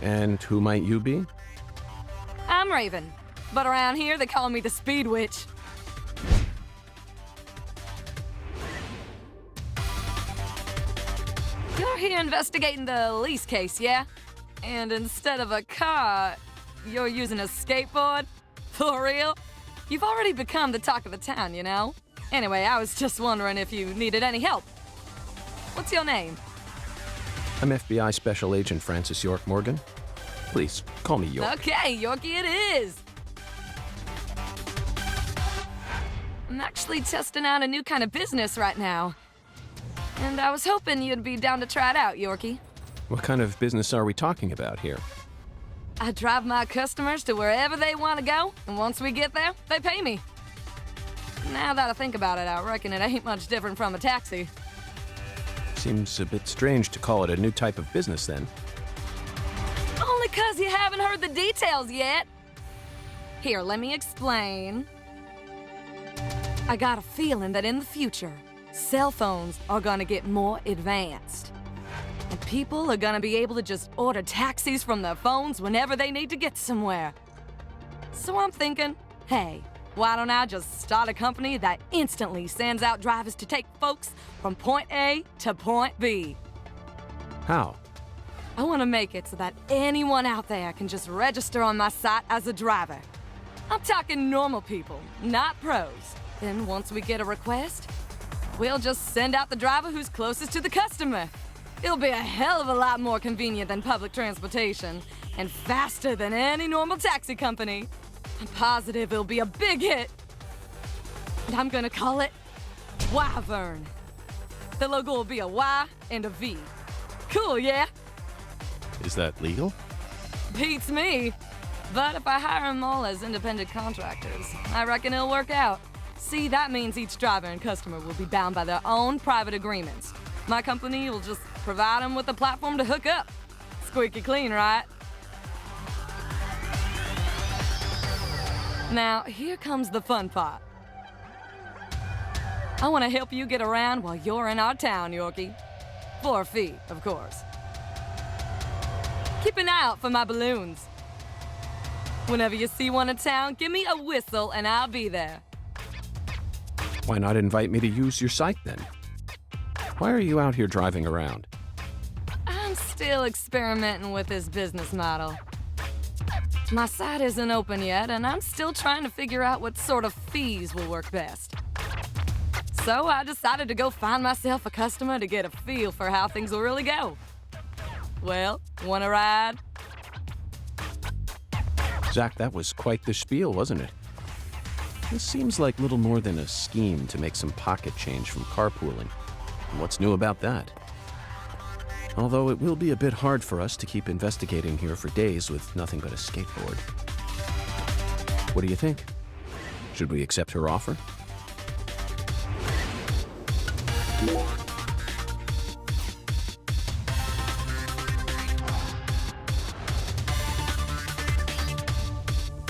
And who might you be? I'm Raven, but around here they call me the Speed Witch. You're here investigating the lease case, yeah? And instead of a car, you're using a skateboard? For real? You've already become the talk of the town, you know? Anyway, I was just wondering if you needed any help. What's your name? I'm FBI Special Agent Francis York Morgan. Please, call me York. Okay, Yorkie it is. I'm actually testing out a new kind of business right now. And I was hoping you'd be down to try it out, Yorkie. What kind of business are we talking about here? I drive my customers to wherever they want to go, and once we get there, they pay me. Now that I think about it, I reckon it ain't much different from a taxi. Seems a bit strange to call it a new type of business, then. Only 'cause you haven't heard the details yet. Here, let me explain. I got a feeling that in the future, cell phones are gonna get more advanced. And people are gonna be able to just order taxis from their phones whenever they need to get somewhere. So I'm thinking, hey, why don't I just start a company that instantly sends out drivers to take folks from point A to point B? How? I want to make it so that anyone out there can just register on my site as a driver. I'm talking normal people, not pros. Then once we get a request, we'll just send out the driver who's closest to the customer. It'll be a hell of a lot more convenient than public transportation, and faster than any normal taxi company. I'm positive it'll be a big hit. And I'm gonna call it Wyvern. The logo will be a Y and a V. Cool, yeah? Is that legal? Beats me. But if I hire them all as independent contractors, I reckon it'll work out. See, that means each driver and customer will be bound by their own private agreements. My company will just provide them with a platform to hook up. Squeaky clean, right? Now, here comes the fun part. I want to help you get around while you're in our town, Yorkie. For a fee, of course. Keep an eye out for my balloons. Whenever you see one in town, give me a whistle and I'll be there. Why not invite me to use your site then? Why are you out here driving around? I'm still experimenting with this business model. My site isn't open yet, and I'm still trying to figure out what sort of fees will work best. So I decided to go find myself a customer to get a feel for how things will really go. Well, want a ride? Zach, that was quite the spiel, wasn't it? This seems like little more than a scheme to make some pocket change from carpooling. And what's new about that? Although it will be a bit hard for us to keep investigating here for days with nothing but a skateboard. What do you think? Should we accept her offer?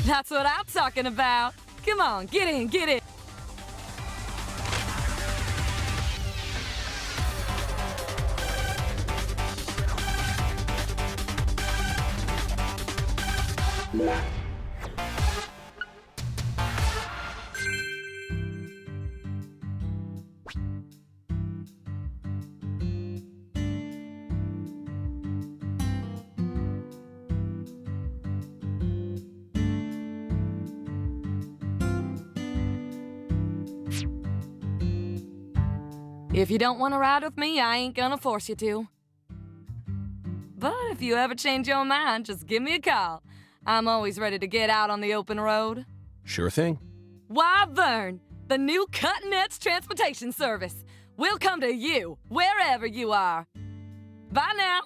That's what I'm talking about. Come on, get in, get in. If you don't want to ride with me, I ain't gonna force you to. But if you ever change your mind, just give me a call. I'm always ready to get out on the open road. Sure thing. Wyvern, the new cutting-edge transportation service. We'll come to you, wherever you are. Bye now.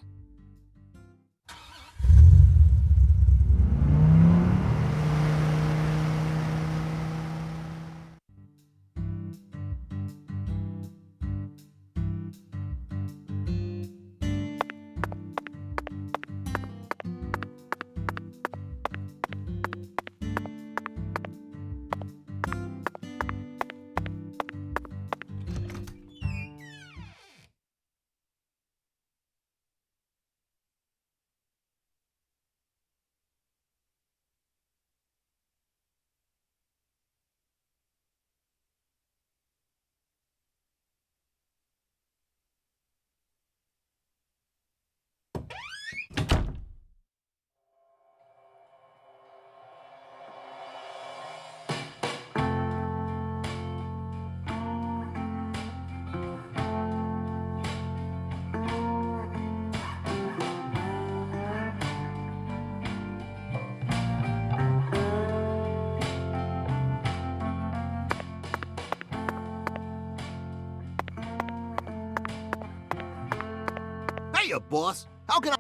Hiya, boss. How can I...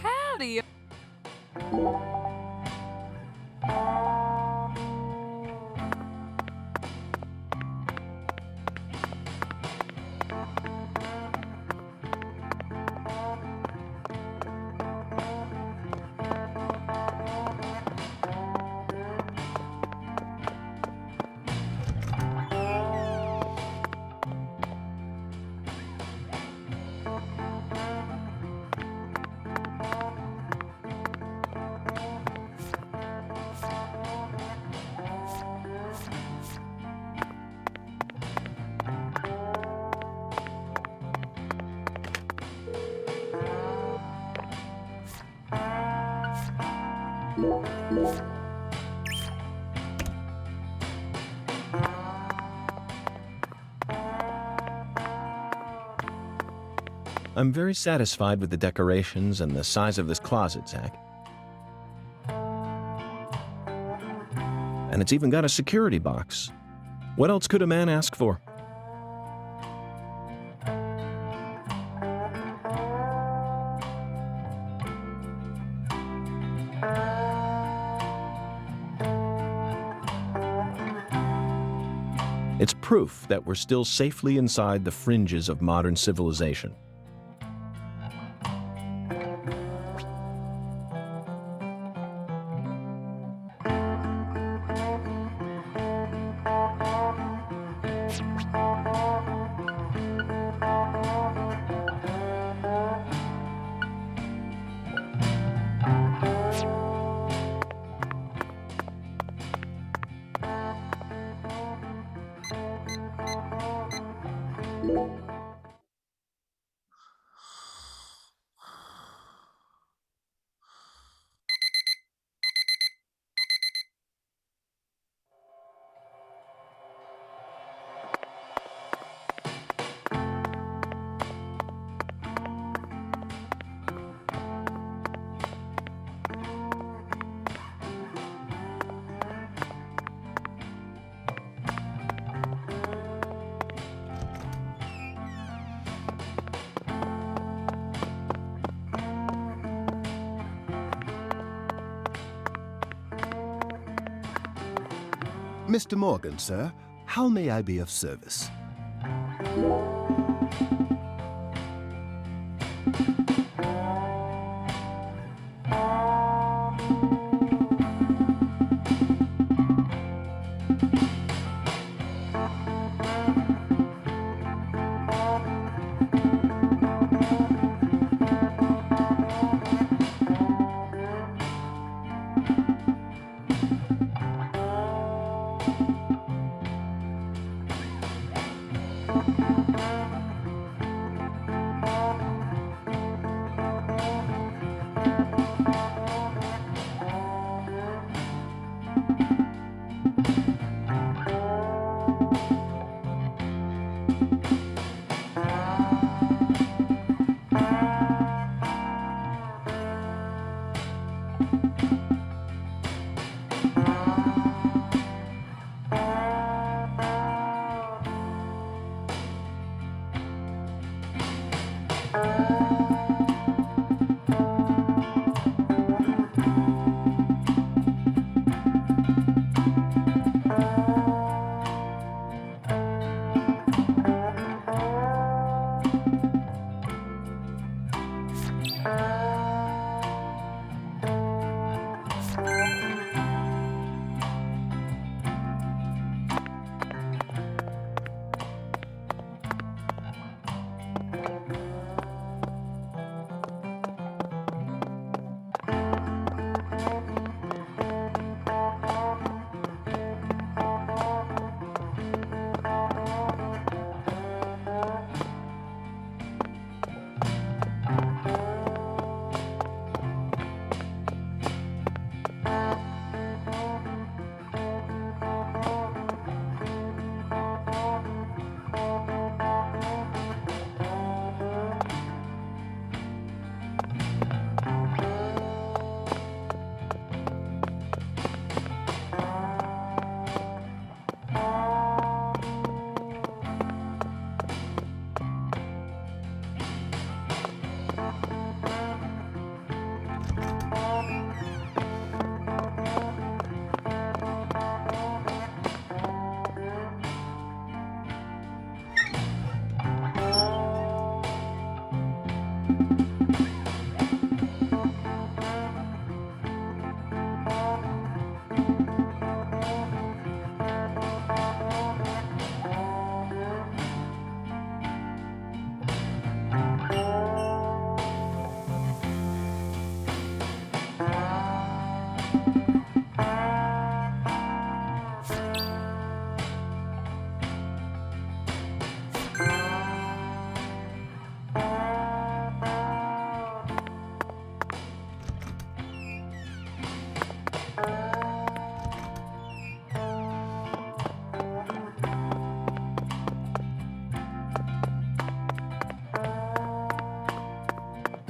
Howdy. I'm very satisfied with the decorations and the size of this closet, Zach. And it's even got a security box. What else could a man ask for? It's proof that we're still safely inside the fringes of modern civilization. Mr. Morgan, sir, how may I be of service?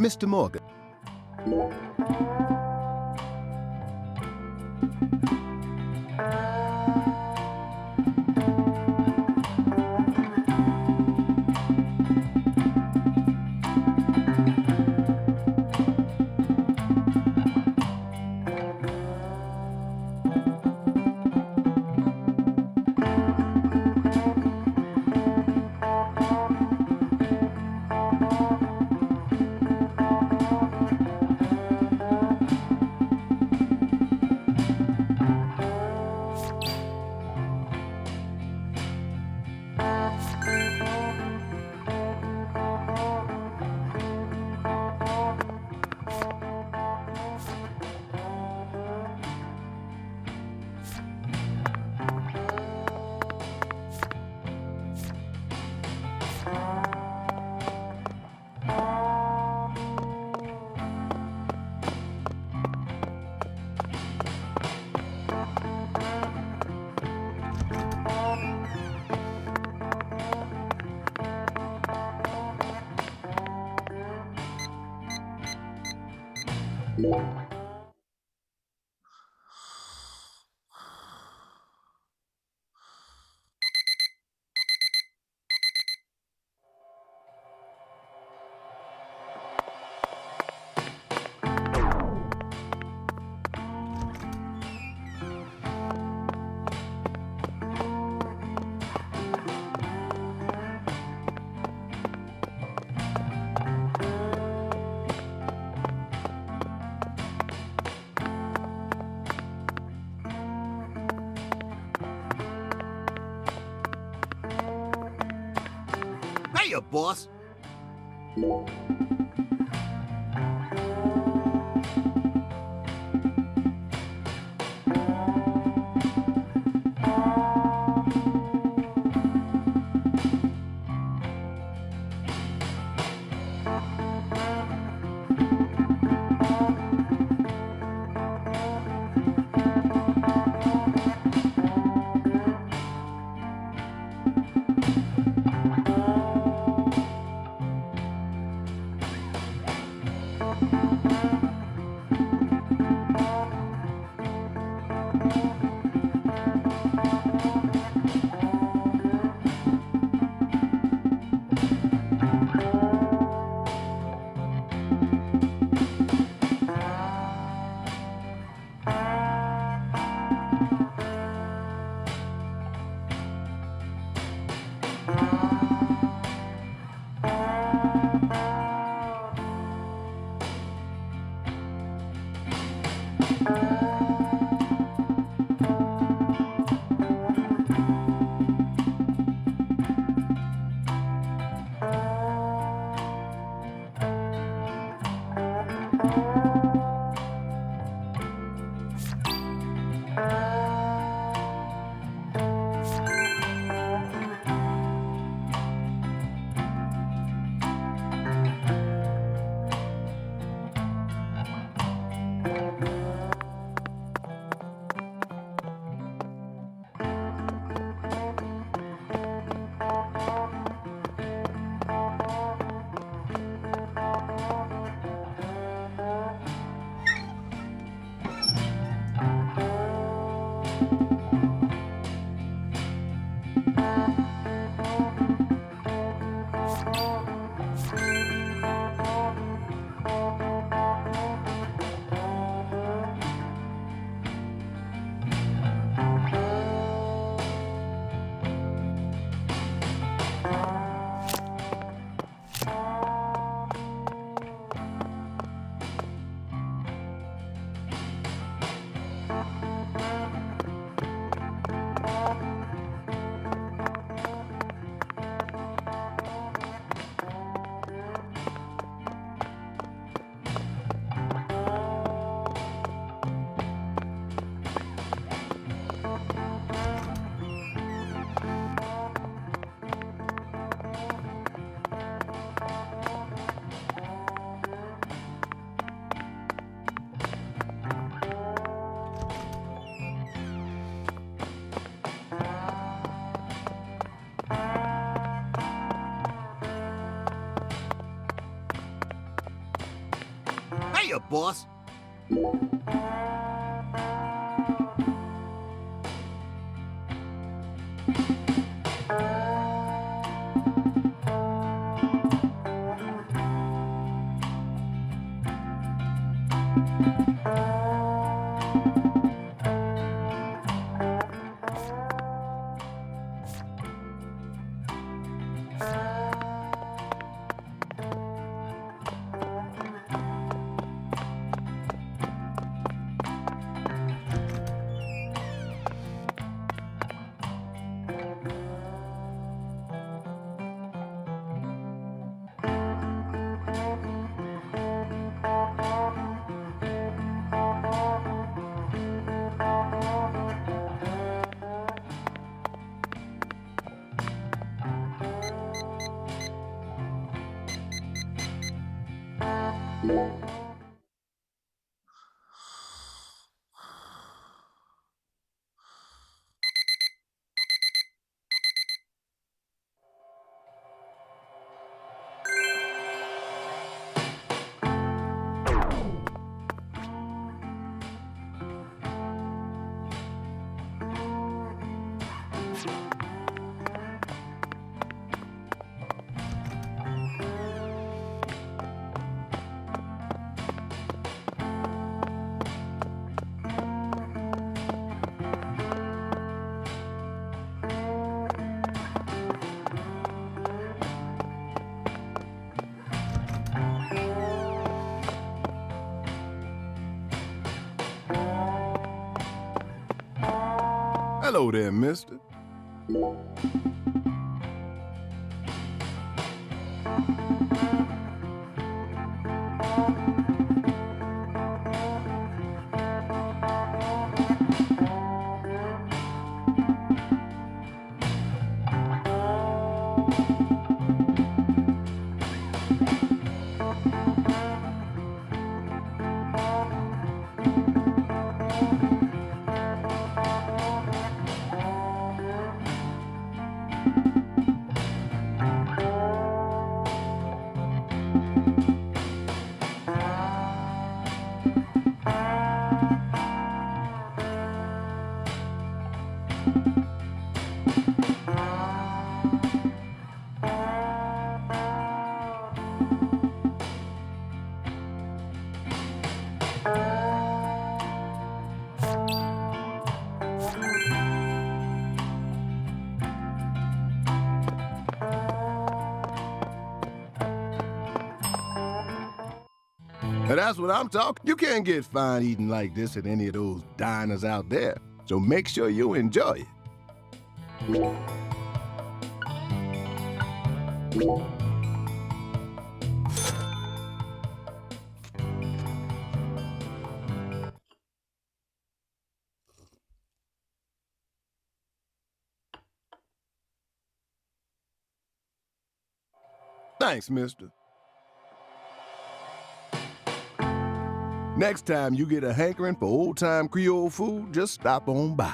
Mr. Morgan. Hiya, boss. ya, boss. Hello there, mister. Now that's what I'm talking. You can't get fine eating like this at any of those diners out there. So make sure you enjoy it. Thanks, mister. Next time you get a hankering for old-time Creole food, just stop on by.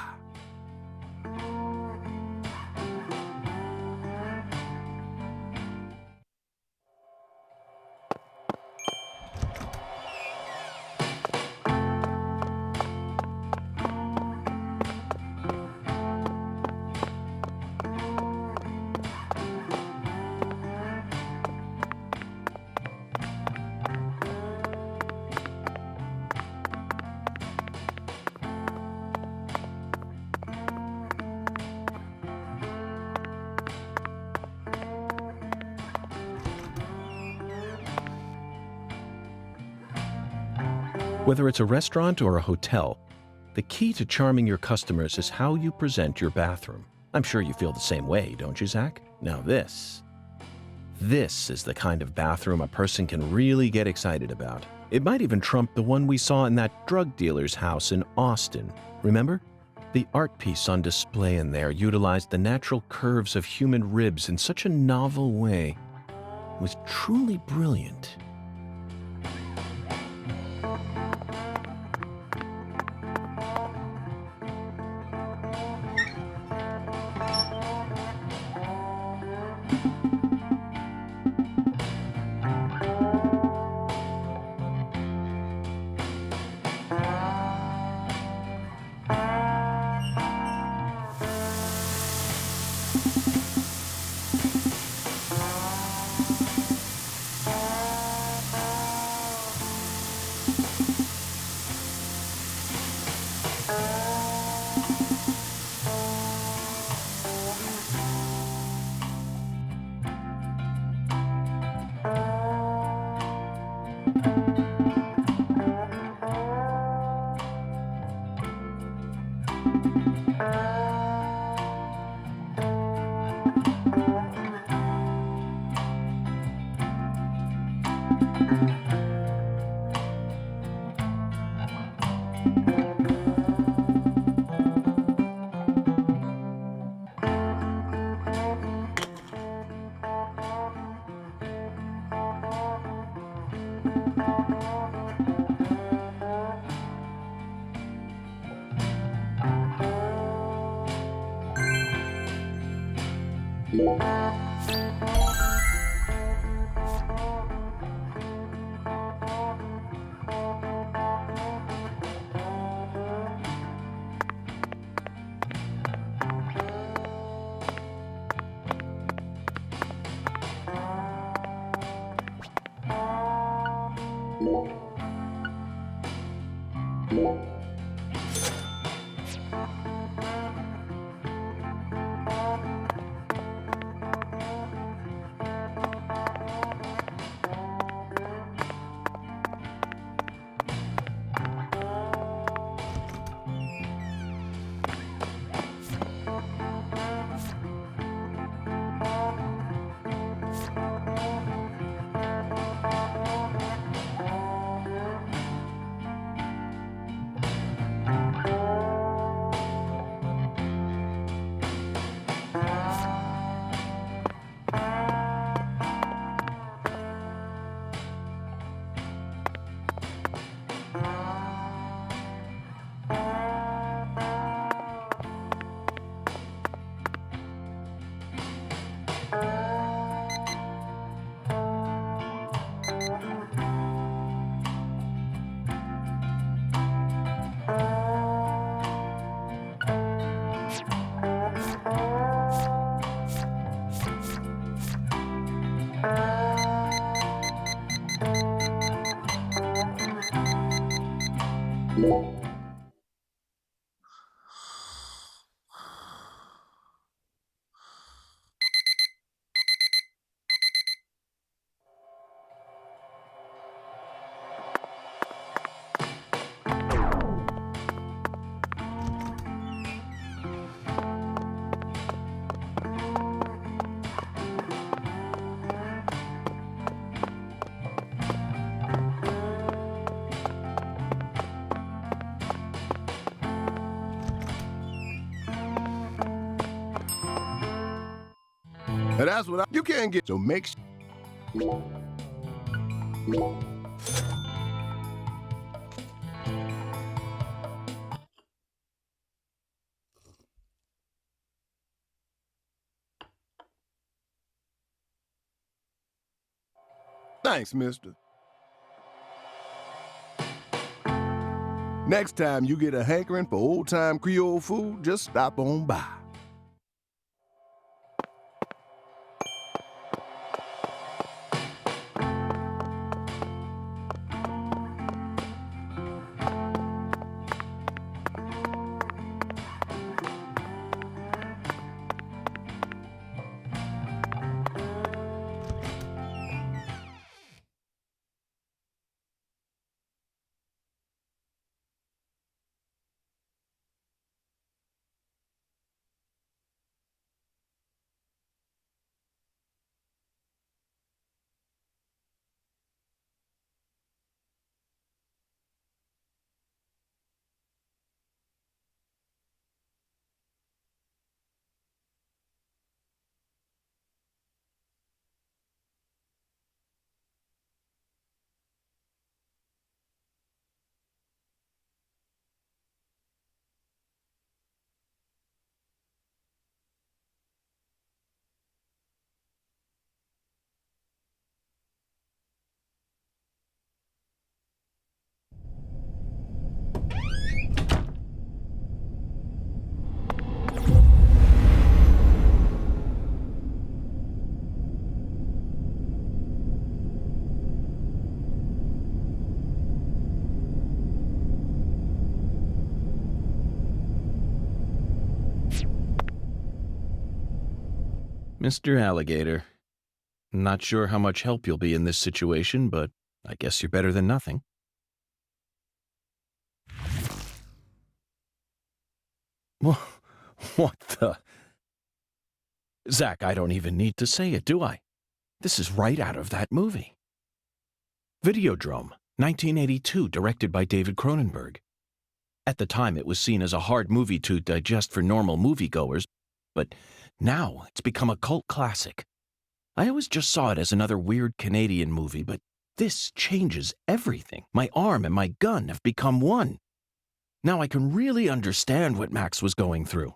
Whether it's a restaurant or a hotel, the key to charming your customers is how you present your bathroom. I'm sure you feel the same way, don't you, Zach? Now this is the kind of bathroom a person can really get excited about. It might even trump the one we saw in that drug dealer's house in Austin. Remember? The art piece on display in there utilized the natural curves of human ribs in such a novel way. It was truly brilliant. And that's what you can't get. So make sure. Thanks, mister. Next time you get a hankering for old-time Creole food, just stop on by. Mr. Alligator, not sure how much help you'll be in this situation, but I guess you're better than nothing. What the? Zach, I don't even need to say it, do I? This is right out of that movie. Videodrome, 1982, directed by David Cronenberg. At the time, it was seen as a hard movie to digest for normal moviegoers, but now it's become a cult classic. I always just saw it as another weird Canadian movie, but this changes everything. My arm and my gun have become one. Now I can really understand what Max was going through.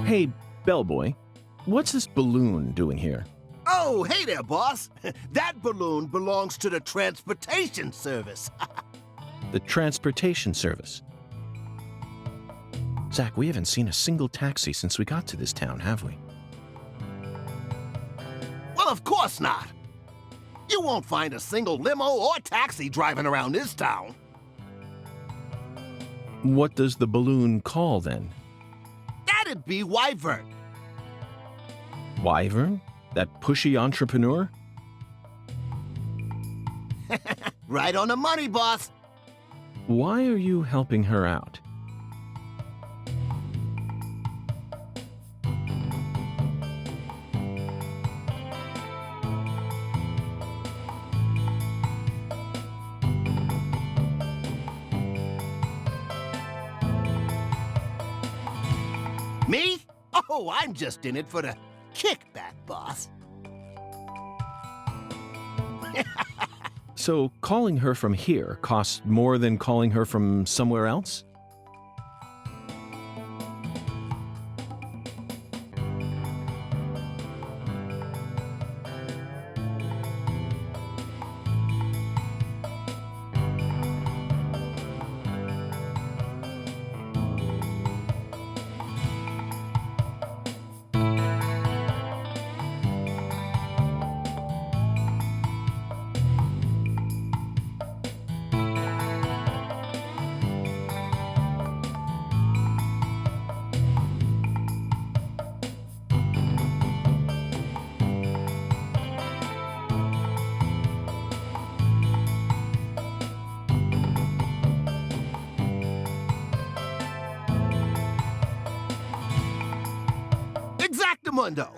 Hey, bellboy, what's this balloon doing here? Oh, hey there, boss. That balloon belongs to the transportation service. The transportation service. Zach, we haven't seen a single taxi since we got to this town, have we? Well, of course not. You won't find a single limo or taxi driving around this town. What does the balloon call, then? That'd be Wyvern. Wyvern? That pushy entrepreneur? Right on the money, boss. Why are you helping her out? Me? Oh, I'm just in it for the kickback, boss. So calling her from here costs more than calling her from somewhere else? Mundo.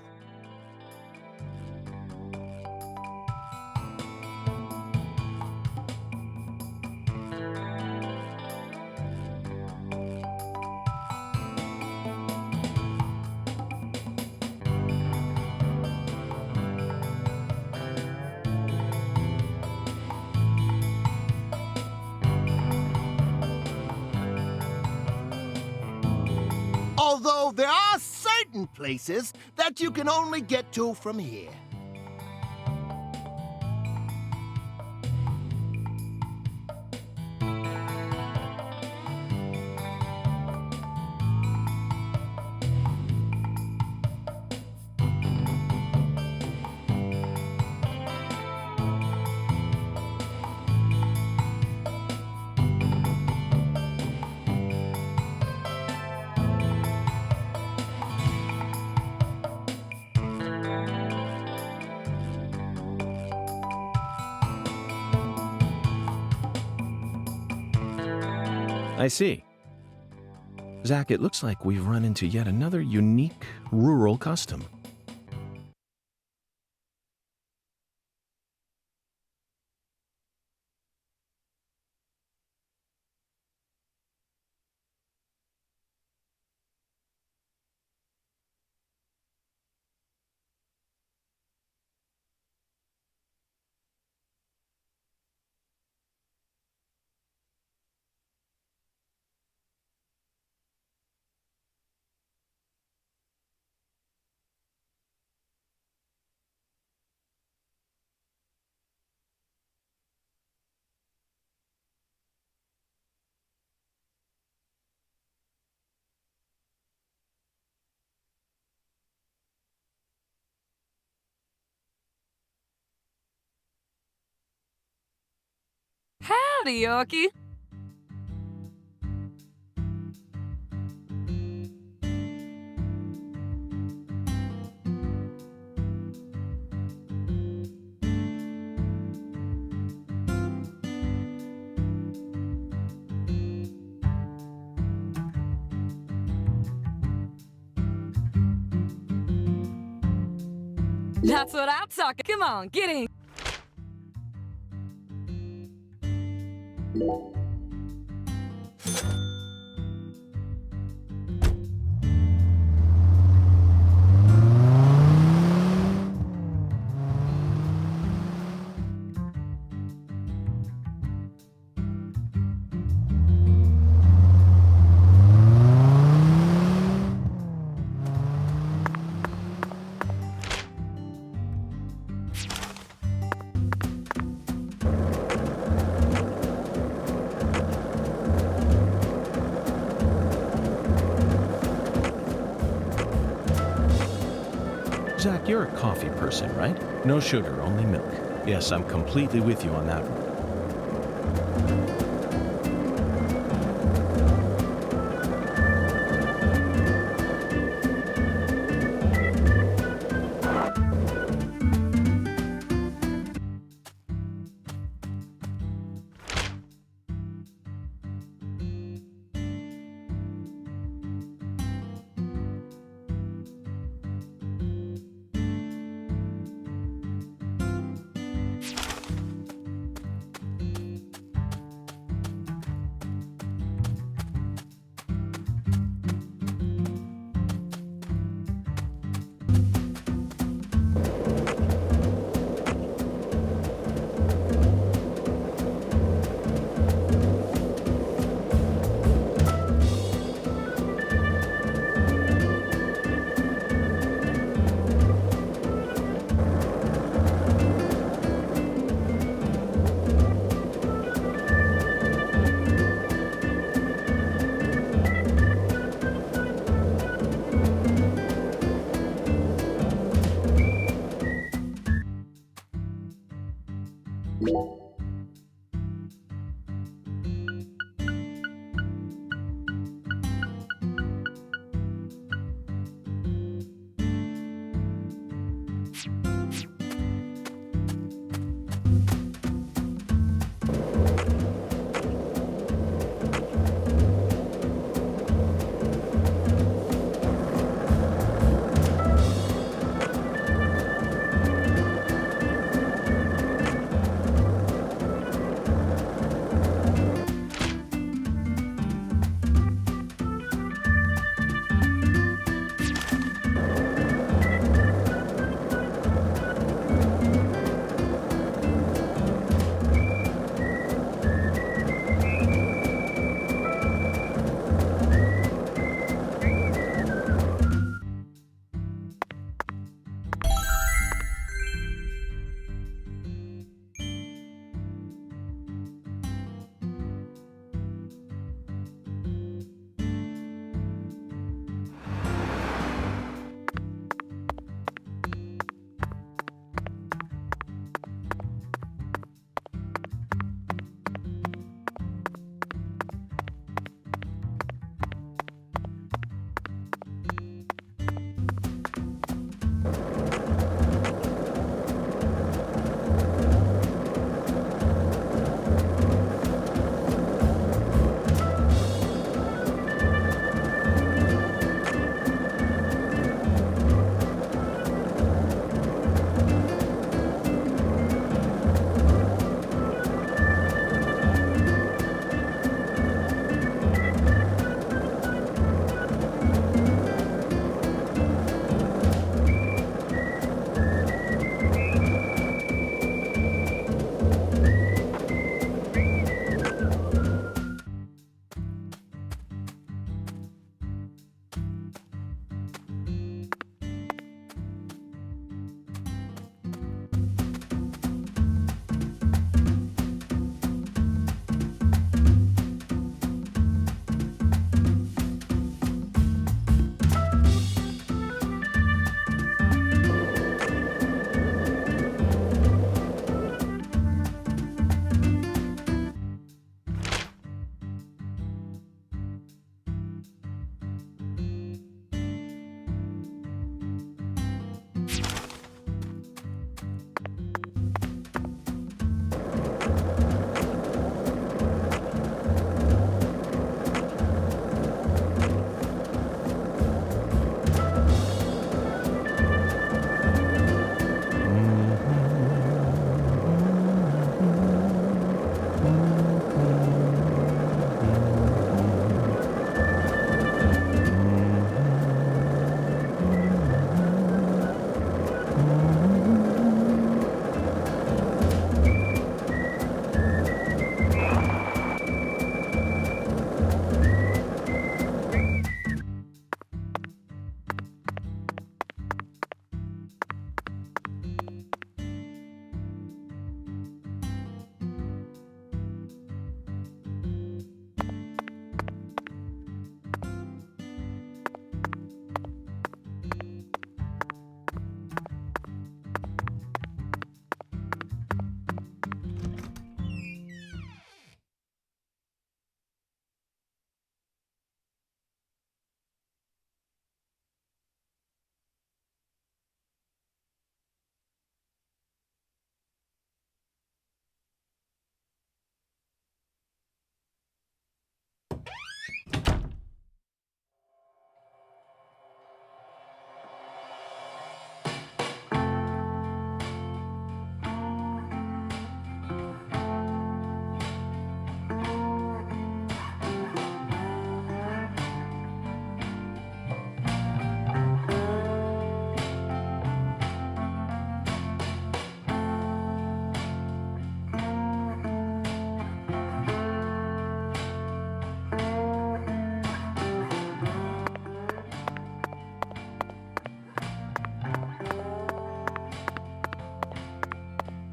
Although there are certain places that you can only get to from here. I see. Zach, it looks like we've run into yet another unique rural custom. Howdy, Yorkie. That's what I'm talking. Come on, get in. Zach, you're a coffee person, right? No sugar, only milk. Yes, I'm completely with you on that one.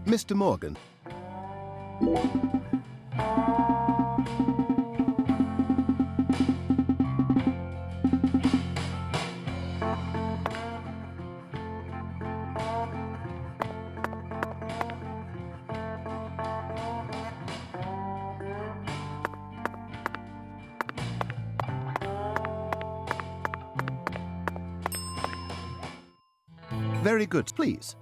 Mr. Morgan. Very good, please.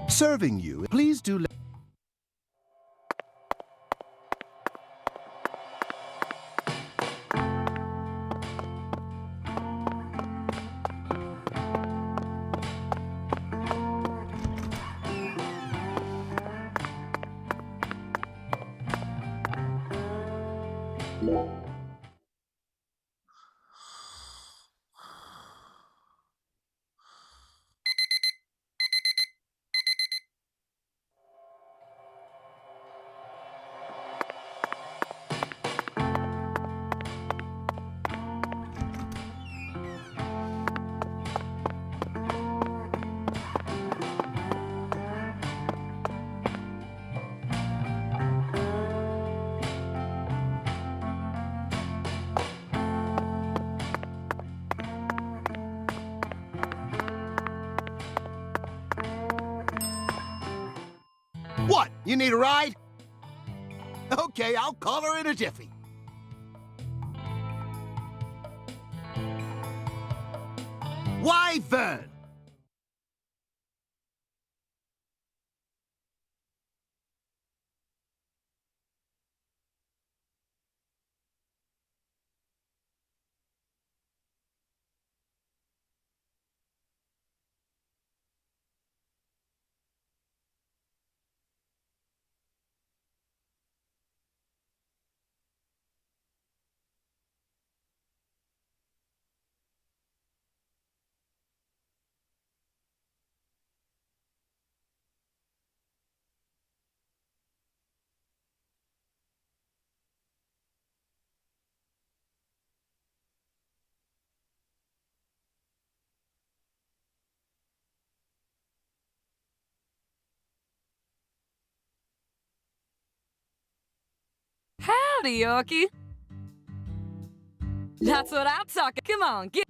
Serving you. Please do let... What? You need a ride? Okay, I'll call her in a jiffy. Why, Vern? Howdy, Yorkie. That's what I'm talking. Come on, get.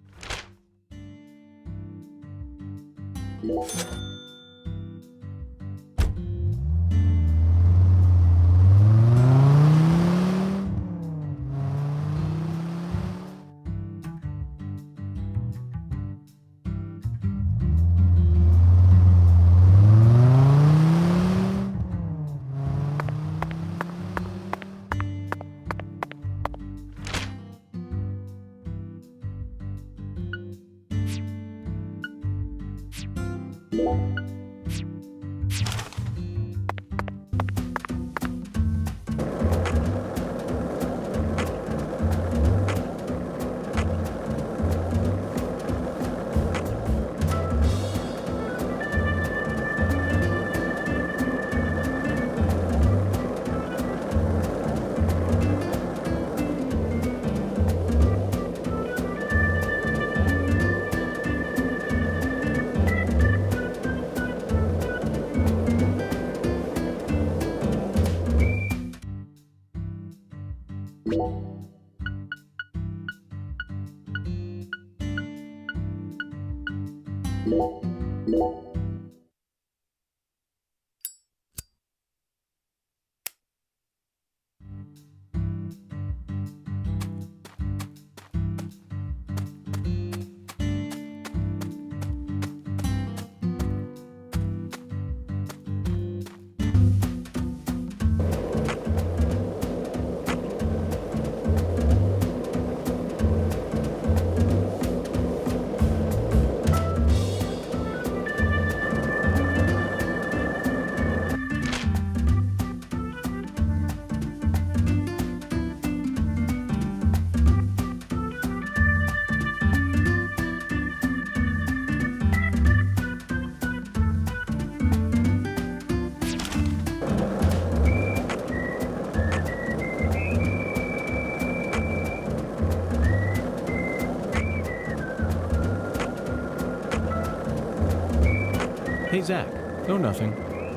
Hey, Zach. No, nothing.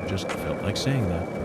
Just felt like saying that.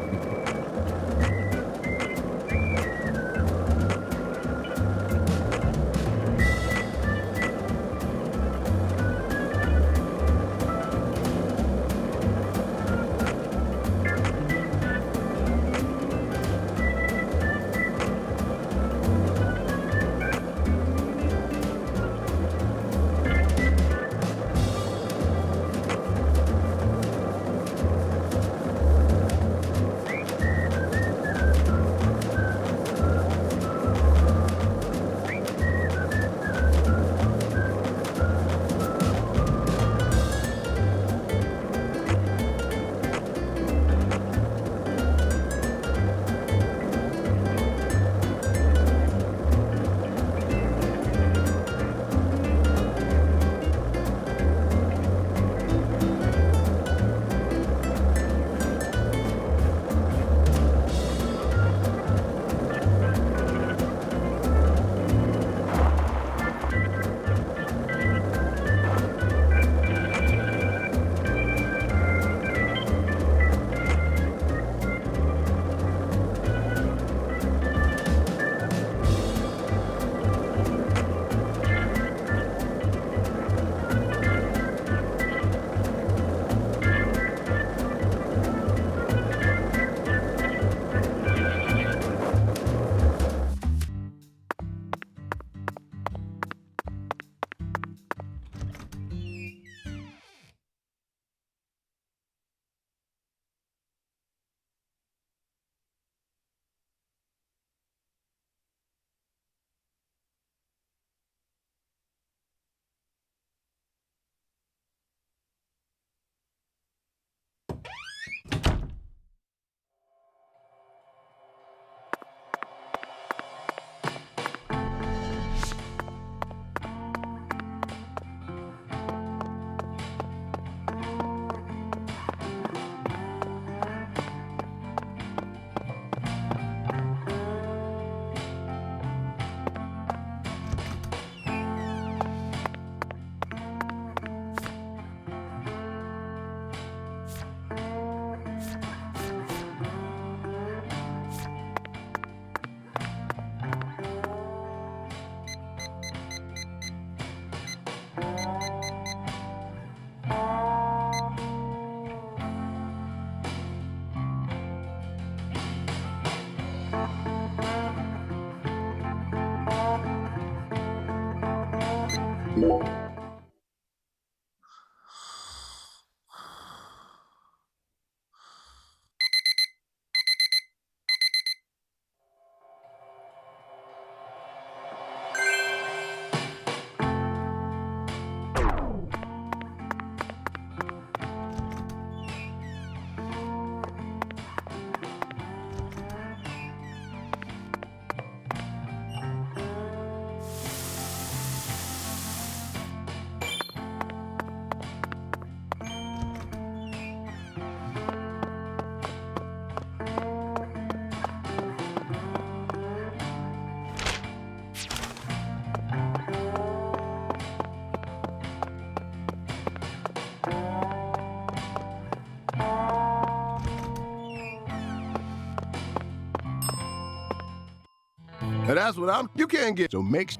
And that's what you can't get. So make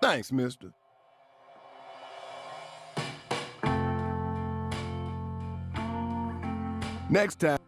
Thanks, mister. Next time.